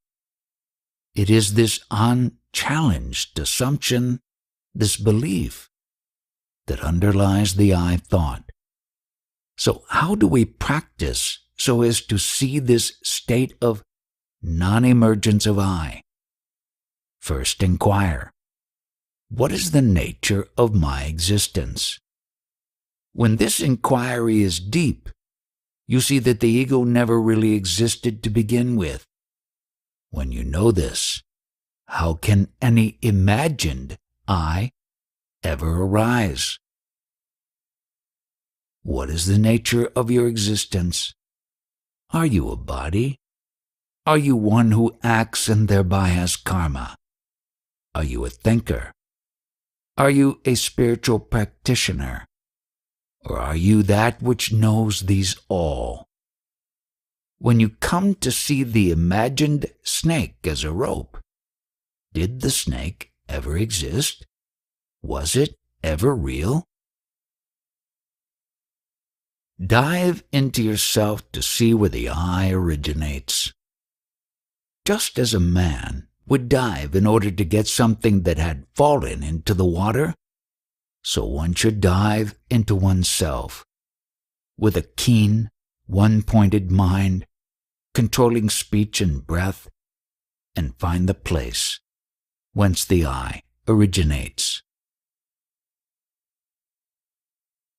It is this unchallenged assumption, this belief, that underlies the I thought. So how do we practice so as to see this state of non-emergence of I? First, inquire, what is the nature of my existence? When this inquiry is deep, you see that the ego never really existed to begin with. When you know this, how can any imagined I ever arise? What is the nature of your existence? Are you a body? Are you one who acts and thereby has karma? Are you a thinker? Are you a spiritual practitioner? Or are you that which knows these all? When you come to see the imagined snake as a rope, did the snake ever exist? Was it ever real? Dive into yourself to see where the I originates. Just as a man would dive in order to get something that had fallen into the water, so one should dive into oneself with a keen, one-pointed mind, controlling speech and breath, and find the place whence the I originates.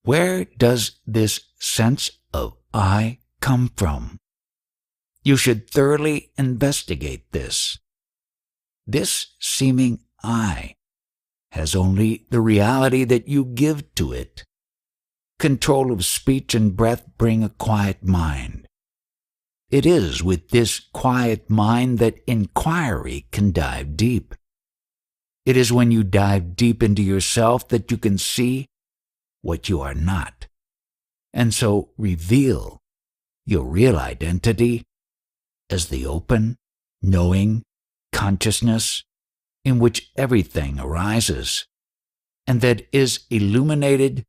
Where does this sense of I come from? You should thoroughly investigate this. This seeming I has only the reality that you give to it. Control of speech and breath bring a quiet mind. It is with this quiet mind that inquiry can dive deep. It is when you dive deep into yourself that you can see what you are not, and so reveal your real identity as the open, knowing consciousness in which everything arises, and that is illuminated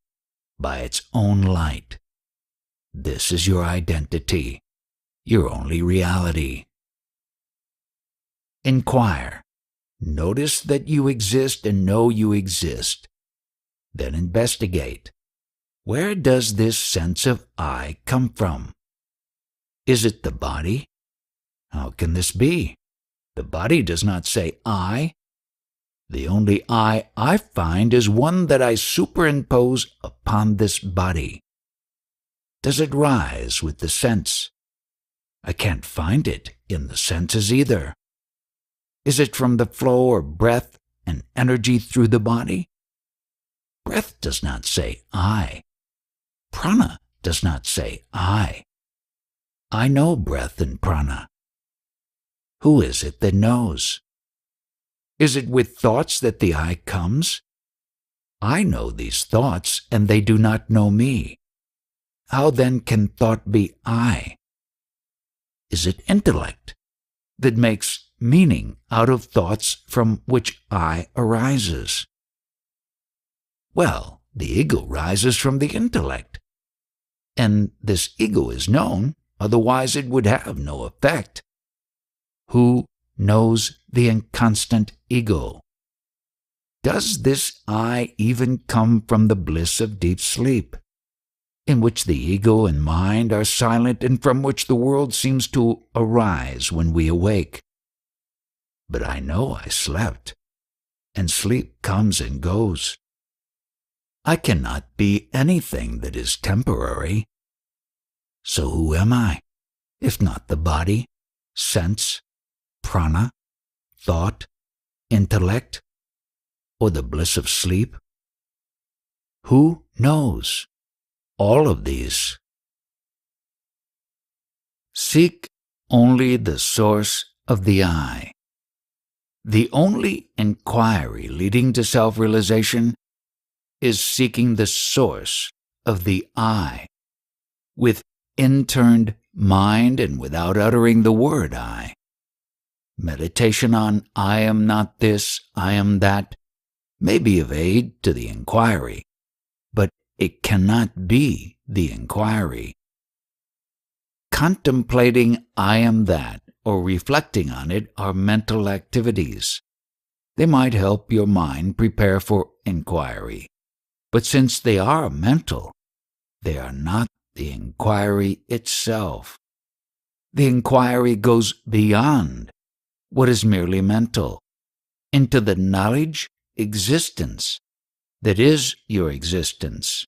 by its own light. This is your identity, your only reality. Inquire. Notice that you exist and know you exist. Then investigate. Where does this sense of I come from? Is it the body? How can this be? The body does not say I. The only I find is one that I superimpose upon this body. Does it rise with the sense? I can't find it in the senses either. Is it from the flow of breath and energy through the body? Breath does not say I. Prana does not say I. I know breath and prana. Who is it that knows? Is it with thoughts that the I comes? I know these thoughts, and they do not know me. How then can thought be I? Is it intellect that makes meaning out of thoughts from which I arises? Well, the ego rises from the intellect, and this ego is known, otherwise it would have no effect. Who knows the inconstant ego? Does this I even come from the bliss of deep sleep, in which the ego and mind are silent and from which the world seems to arise when we awake? But I know I slept, and sleep comes and goes. I cannot be anything that is temporary. So who am I, if not the body, sense, prana, thought, intellect, or the bliss of sleep? Who knows all of these? Seek only the source of the I. The only inquiry leading to self-realization is seeking the source of the I, with interned mind and without uttering the word I. Meditation on I am not this, I am that, may be of aid to the inquiry, but it cannot be the inquiry. Contemplating I am that or reflecting on it are mental activities. They might help your mind prepare for inquiry, but since they are mental, they are not the inquiry itself. The inquiry goes beyond what is merely mental, into the knowledge existence that is your existence.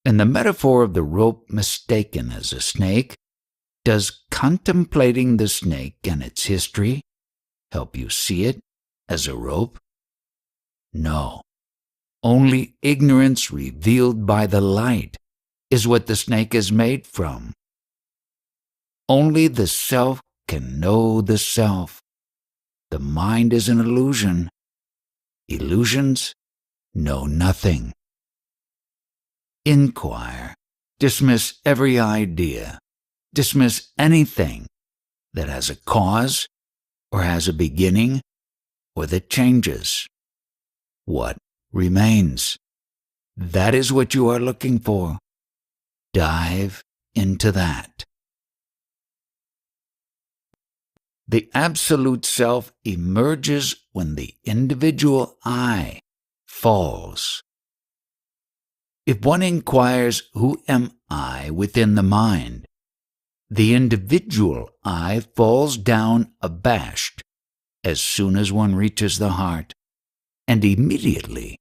In the metaphor of the rope mistaken as a snake, does contemplating the snake and its history help you see it as a rope? No. Only ignorance revealed by the light is what the snake is made from. Only the self can know the self. The mind is an illusion. Illusions know nothing. Inquire. Dismiss every idea. Dismiss anything that has a cause or has a beginning or that changes. What remains? That is what you are looking for. Dive into that. The absolute self emerges when the individual I falls. If one inquires, who am I within the mind, the individual I falls down abashed as soon as one reaches the heart, and immediately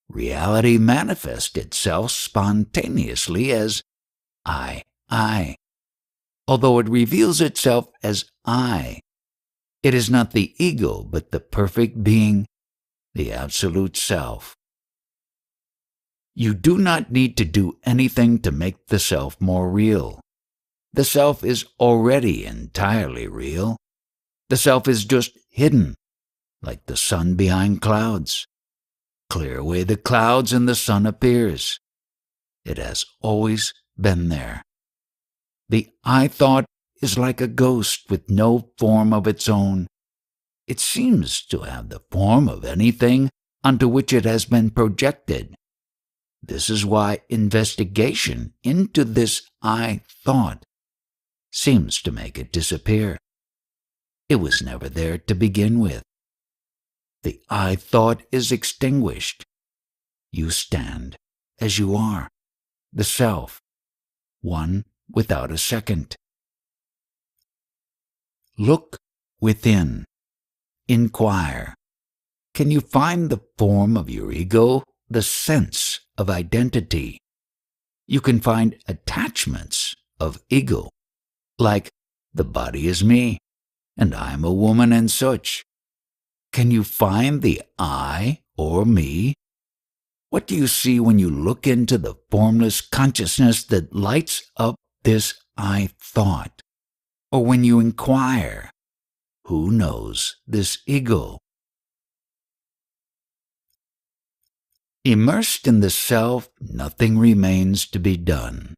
reality manifests itself spontaneously as I. Although it reveals itself as I, it is not the ego but the perfect being, the absolute self. You do not need to do anything to make the self more real. The self is already entirely real. The self is just hidden, like the sun behind clouds. Clear away the clouds and the sun appears. It has always been there. The I thought is like a ghost with no form of its own. It seems to have the form of anything onto which it has been projected. This is why investigation into this I thought seems to make it disappear. It was never there to begin with. The I thought is extinguished. You stand as you are, the self, one without a second. Look within. Inquire. Can you find the form of your ego, the sense of identity? You can find attachments of ego, like the body is me, and I am a woman and such. Can you find the I or me? What do you see when you look into the formless consciousness that lights up this I thought? Or when you inquire, who knows this ego? Immersed in the self, nothing remains to be done.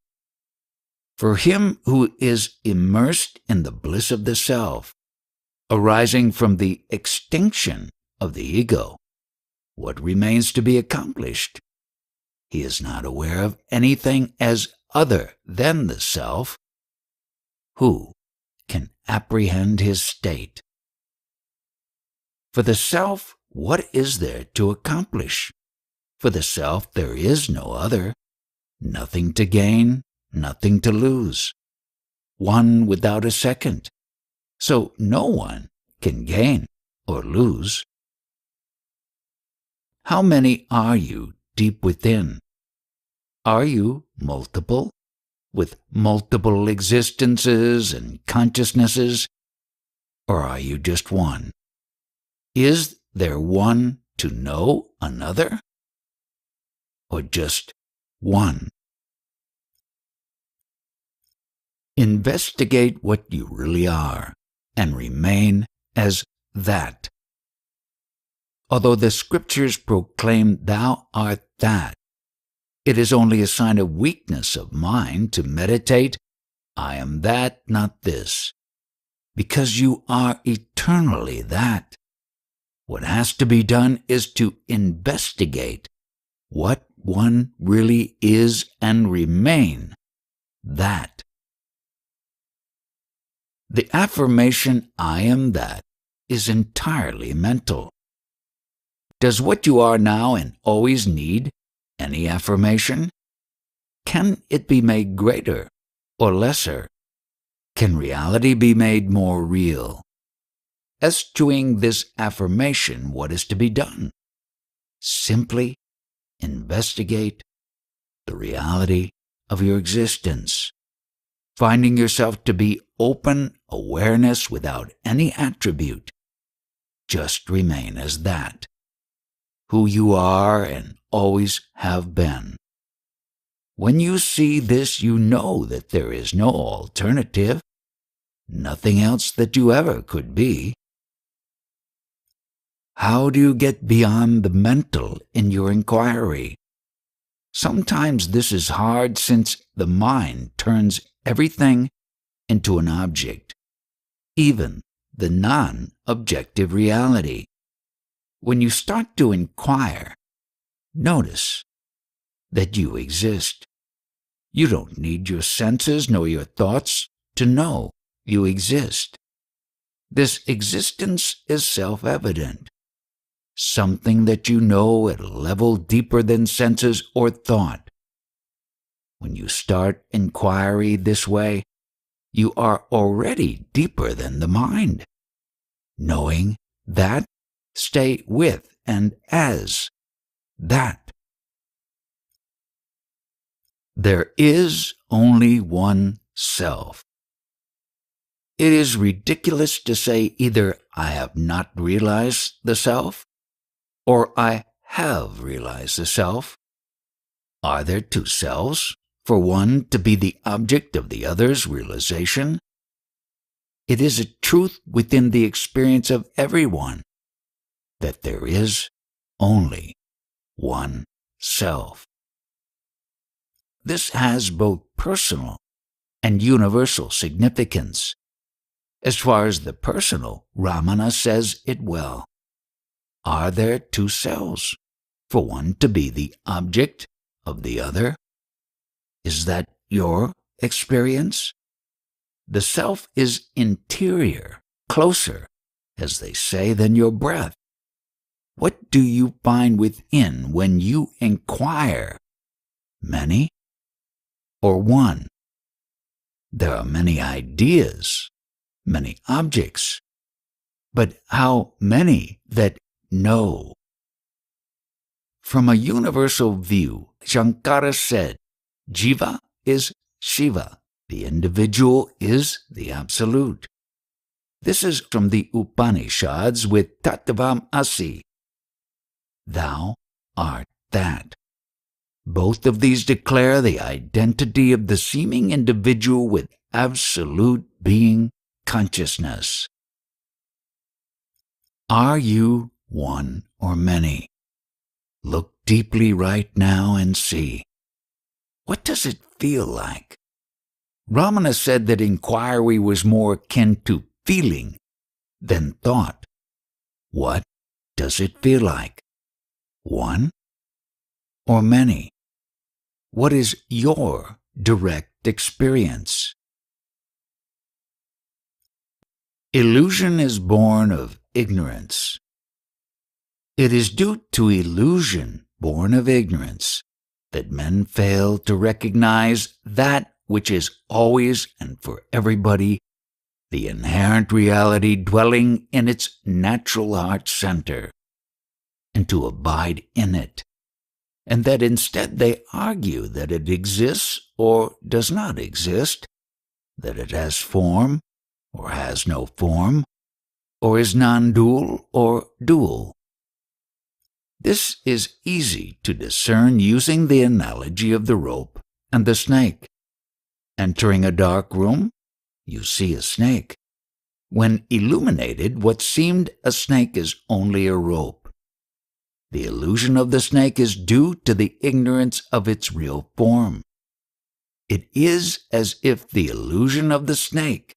For him who is immersed in the bliss of the self, arising from the extinction of the ego, what remains to be accomplished? He is not aware of anything as other than the self. Who can apprehend his state? For the self, what is there to accomplish? For the self, there is no other. Nothing to gain, nothing to lose. One without a second. So no one can gain or lose. How many are you deep within? Are you multiple, with multiple existences and consciousnesses? Or are you just one? Is there one to know another? Or just one? Investigate what you really are and remain as that. Although the scriptures proclaim thou art that, it is only a sign of weakness of mind to meditate, I am that, not this, because you are eternally that. What has to be done is to investigate what one really is and remain that. The affirmation, I am that, is entirely mental. Does what you are now and always need any affirmation? Can it be made greater or lesser? Can reality be made more real? Eschewing this affirmation, what is to be done? Simply investigate the reality of your existence, finding yourself to be open awareness without any attribute. Just remain as that, who you are and always have been. When you see this, you know that there is no alternative, nothing else that you ever could be. How do you get beyond the mental in your inquiry? Sometimes this is hard since the mind turns everything into an object, even the non-objective reality. When you start to inquire, notice that you exist. You don't need your senses nor your thoughts to know you exist. This existence is self-evident, something that you know at a level deeper than senses or thought. When you start inquiry this way, you are already deeper than the mind. Knowing that, stay with and as that. There is only one self. It is ridiculous to say either I have not realized the self or I have realized the self. Are there two selves, for one to be the object of the other's realization? It is a truth within the experience of everyone that there is only one self. This has both personal and universal significance. As far as the personal, Ramana says it well. Are there two selves, for one to be the object of the other? Is that your experience? The self is interior, closer, as they say, than your breath. What do you find within when you inquire? Many or one? There are many ideas, many objects, but how many that know? From a universal view, Shankara said, Jiva is Shiva. The individual is the Absolute. This is from the Upanishads with Tattvam Asi. Thou art that. Both of these declare the identity of the seeming individual with absolute being consciousness. Are you one or many? Look deeply right now and see. What does it feel like? Ramana said that inquiry was more akin to feeling than thought. What does it feel like? One or many? What is your direct experience? Illusion is born of ignorance. It is due to illusion born of ignorance that men fail to recognize that which is always and for everybody the inherent reality dwelling in its natural heart center, and to abide in it, and that instead they argue that it exists or does not exist, that it has form or has no form, or is non-dual or dual. This is easy to discern using the analogy of the rope and the snake. Entering a dark room, you see a snake. When illuminated, what seemed a snake is only a rope. The illusion of the snake is due to the ignorance of its real form. It is as if the illusion of the snake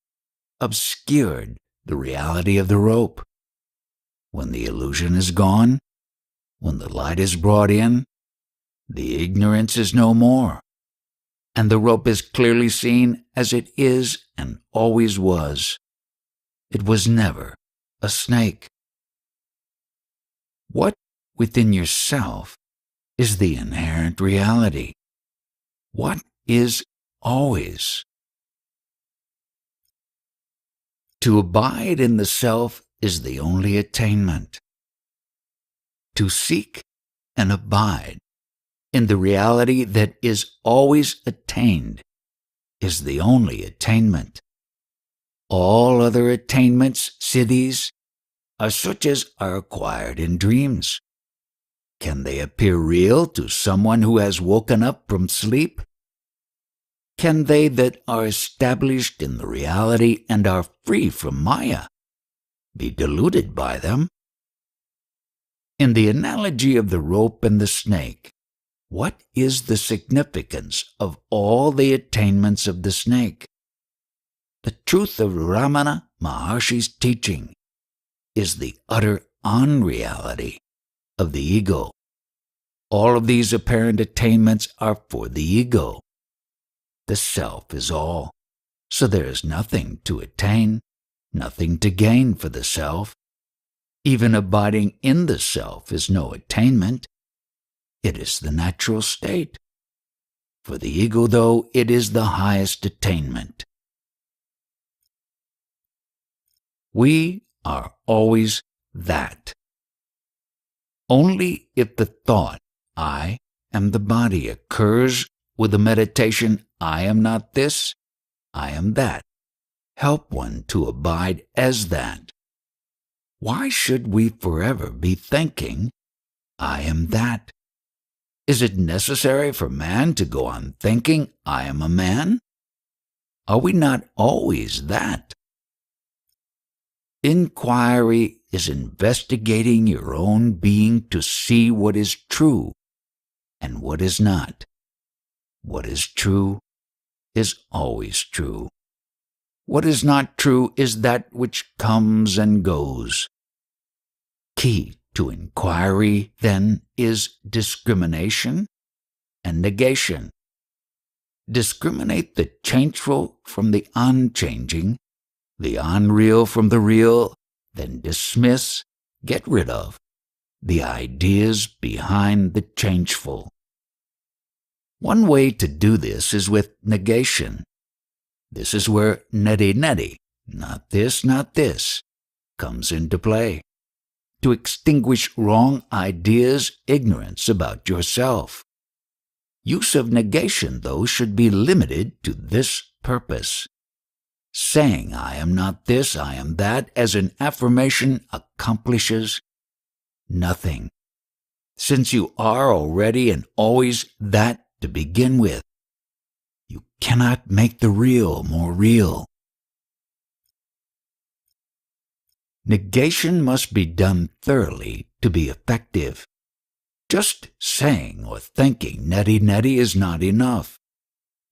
obscured the reality of the rope. When the illusion is gone, when the light is brought in, the ignorance is no more, and the rope is clearly seen as it is and always was. It was never a snake. What within yourself is the inherent reality? What is always? To abide in the self is the only attainment. To seek and abide in the reality that is always attained, is the only attainment. All other attainments, siddhis, are such as are acquired in dreams. Can they appear real to someone who has woken up from sleep? Can they that are established in the reality and are free from Maya be deluded by them? In the analogy of the rope and the snake, what is the significance of all the attainments of the snake? The truth of Ramana Maharshi's teaching is the utter unreality of the ego. All of these apparent attainments are for the ego. The self is all, so there is nothing to attain, nothing to gain for the self. Even abiding in the self is no attainment. It is the natural state. For the ego, though, it is the highest attainment. We are always that. Only if the thought, I am the body, occurs with the meditation, I am not this, I am that, help one to abide as that. Why should we forever be thinking, I am that? Is it necessary for man to go on thinking, I am a man? Are we not always that? Inquiry is investigating your own being to see what is true and what is not. What is true is always true. What is not true is that which comes and goes. Key to inquiry, then, is discrimination and negation. Discriminate the changeful from the unchanging, the unreal from the real, then dismiss, get rid of, the ideas behind the changeful. One way to do this is with negation. This is where neti, not this, comes into play. To extinguish wrong ideas, ignorance about yourself. Use of negation, though, should be limited to this purpose. Saying, I am not this, I am that, as an affirmation accomplishes nothing, since you are already and always that to begin with. You cannot make the real more real. Negation must be done thoroughly to be effective. Just saying or thinking neti is not enough.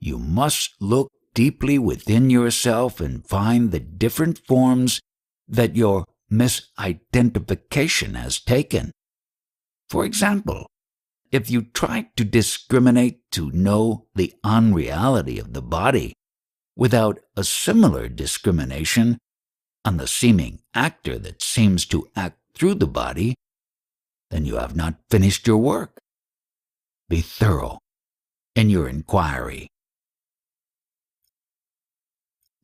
You must look deeply within yourself and find the different forms that your misidentification has taken. For example, if you try to discriminate to know the unreality of the body without a similar discrimination on the seeming actor that seems to act through the body, then you have not finished your work. Be thorough in your inquiry.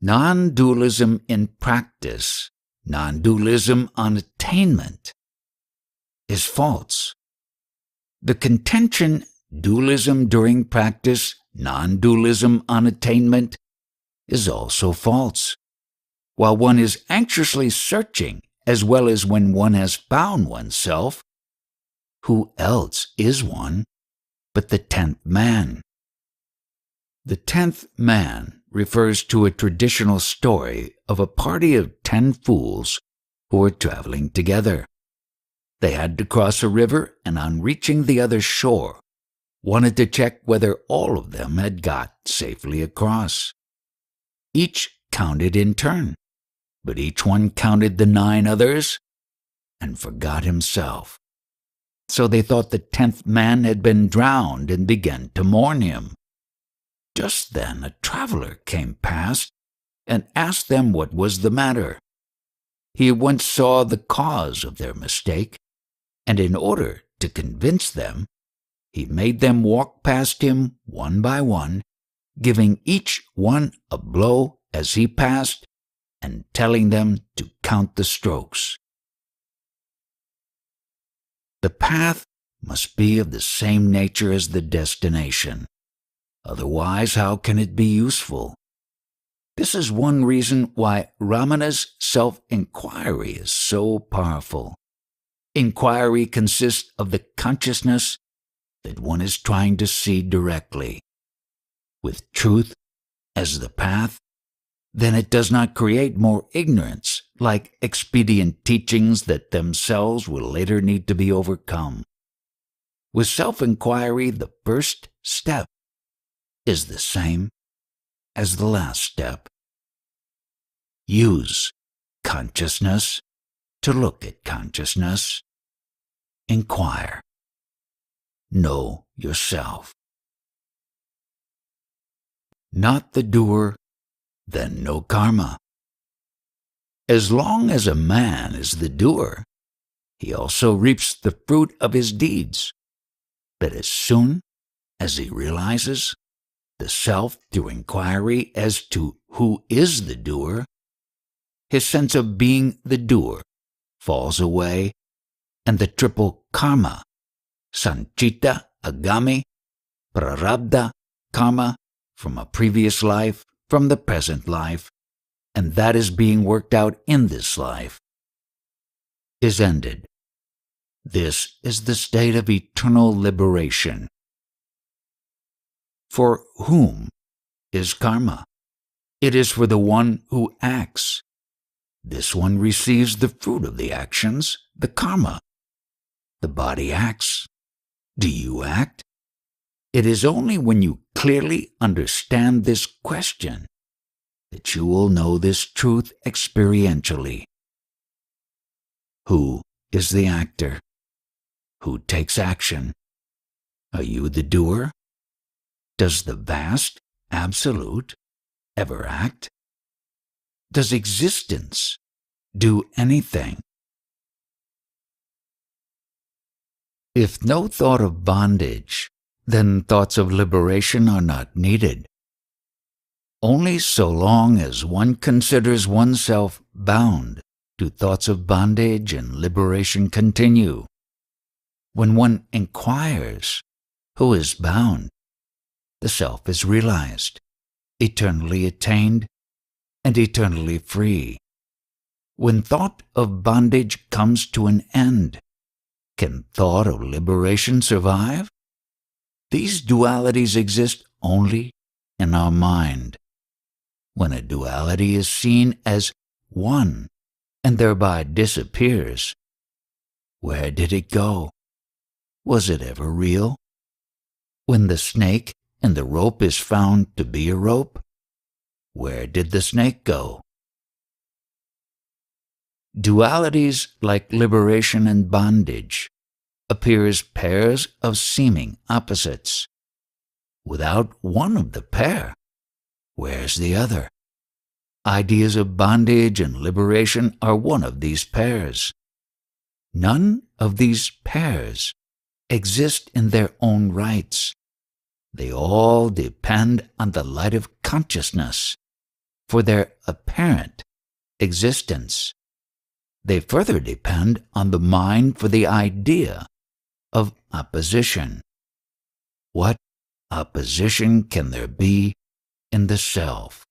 Non-dualism in practice, non-dualism on attainment, is false. The contention, dualism during practice, non-dualism on attainment, is also false. While one is anxiously searching, as well as when one has found oneself, who else is one but the 10th man? The 10th man refers to a traditional story of a party of 10 fools who were traveling together. They had to cross a river, and on reaching the other shore, wanted to check whether all of them had got safely across. Each counted in turn, but each one counted the 9 others and forgot himself. So they thought the 10th man had been drowned and began to mourn him. Just then a traveler came past and asked them what was the matter. He at once saw the cause of their mistake, and in order to convince them, he made them walk past him one by one, giving each one a blow as he passed and telling them to count the strokes. The path must be of the same nature as the destination. Otherwise, how can it be useful? This is one reason why Ramana's self-inquiry is so powerful. Inquiry consists of the consciousness that one is trying to see directly. With truth as the path, then it does not create more ignorance, like expedient teachings that themselves will later need to be overcome. With self-inquiry, the first step is the same as the last step. Use consciousness to look at consciousness. Inquire. Know yourself. Not the doer, then no karma. As long as a man is the doer, he also reaps the fruit of his deeds. But as soon as he realizes the self through inquiry as to who is the doer, his sense of being the doer falls away, and the triple karma, sanchita, agami, prarabdha, karma, from a previous life, from the present life, and that is being worked out in this life, is ended. This is the state of eternal liberation. For whom is karma? It is for the one who acts. This one receives the fruit of the actions, the karma. The body acts. Do you act? It is only when you clearly understand this question that you will know this truth experientially. Who is the actor? Who takes action? Are you the doer? Does the vast Absolute ever act? Does existence do anything? If no thought of bondage, then thoughts of liberation are not needed. Only so long as one considers oneself bound do thoughts of bondage and liberation continue. When one inquires who is bound, the self is realized, eternally attained, and eternally free. When thought of bondage comes to an end, can thought of liberation survive? These dualities exist only in our mind. When a duality is seen as one and thereby disappears, where did it go? Was it ever real? When the snake and the rope is found to be a rope, where did the snake go? Dualities like liberation and bondage appear as pairs of seeming opposites. Without one of the pair, where's the other? Ideas of bondage and liberation are one of these pairs. None of these pairs exist in their own rights. They all depend on the light of consciousness for their apparent existence. They further depend on the mind for the idea of opposition. What opposition can there be in the self?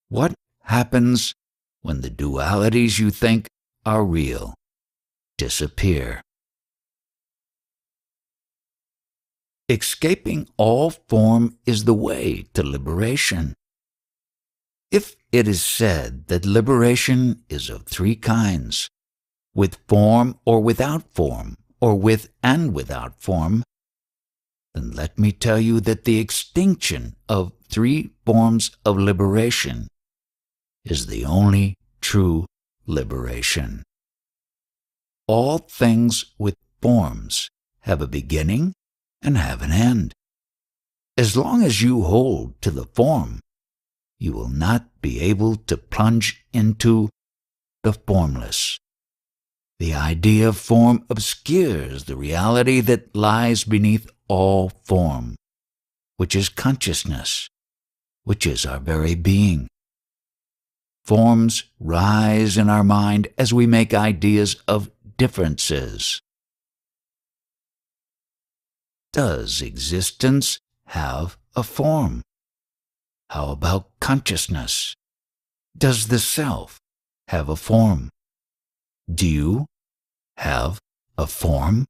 What happens when the dualities you think are real disappear? Escaping all form is the way to liberation. If it is said that liberation is of three kinds, with form or without form, or with and without form, then let me tell you that the extinction of three forms of liberation is the only true liberation. All things with forms have a beginning and have an end. As long as you hold to the form, you will not be able to plunge into the formless. The idea of form obscures the reality that lies beneath all form, which is consciousness, which is our very being. Forms rise in our mind as we make ideas of differences. Does existence have a form? How about consciousness? Does the self have a form? Do you have a form?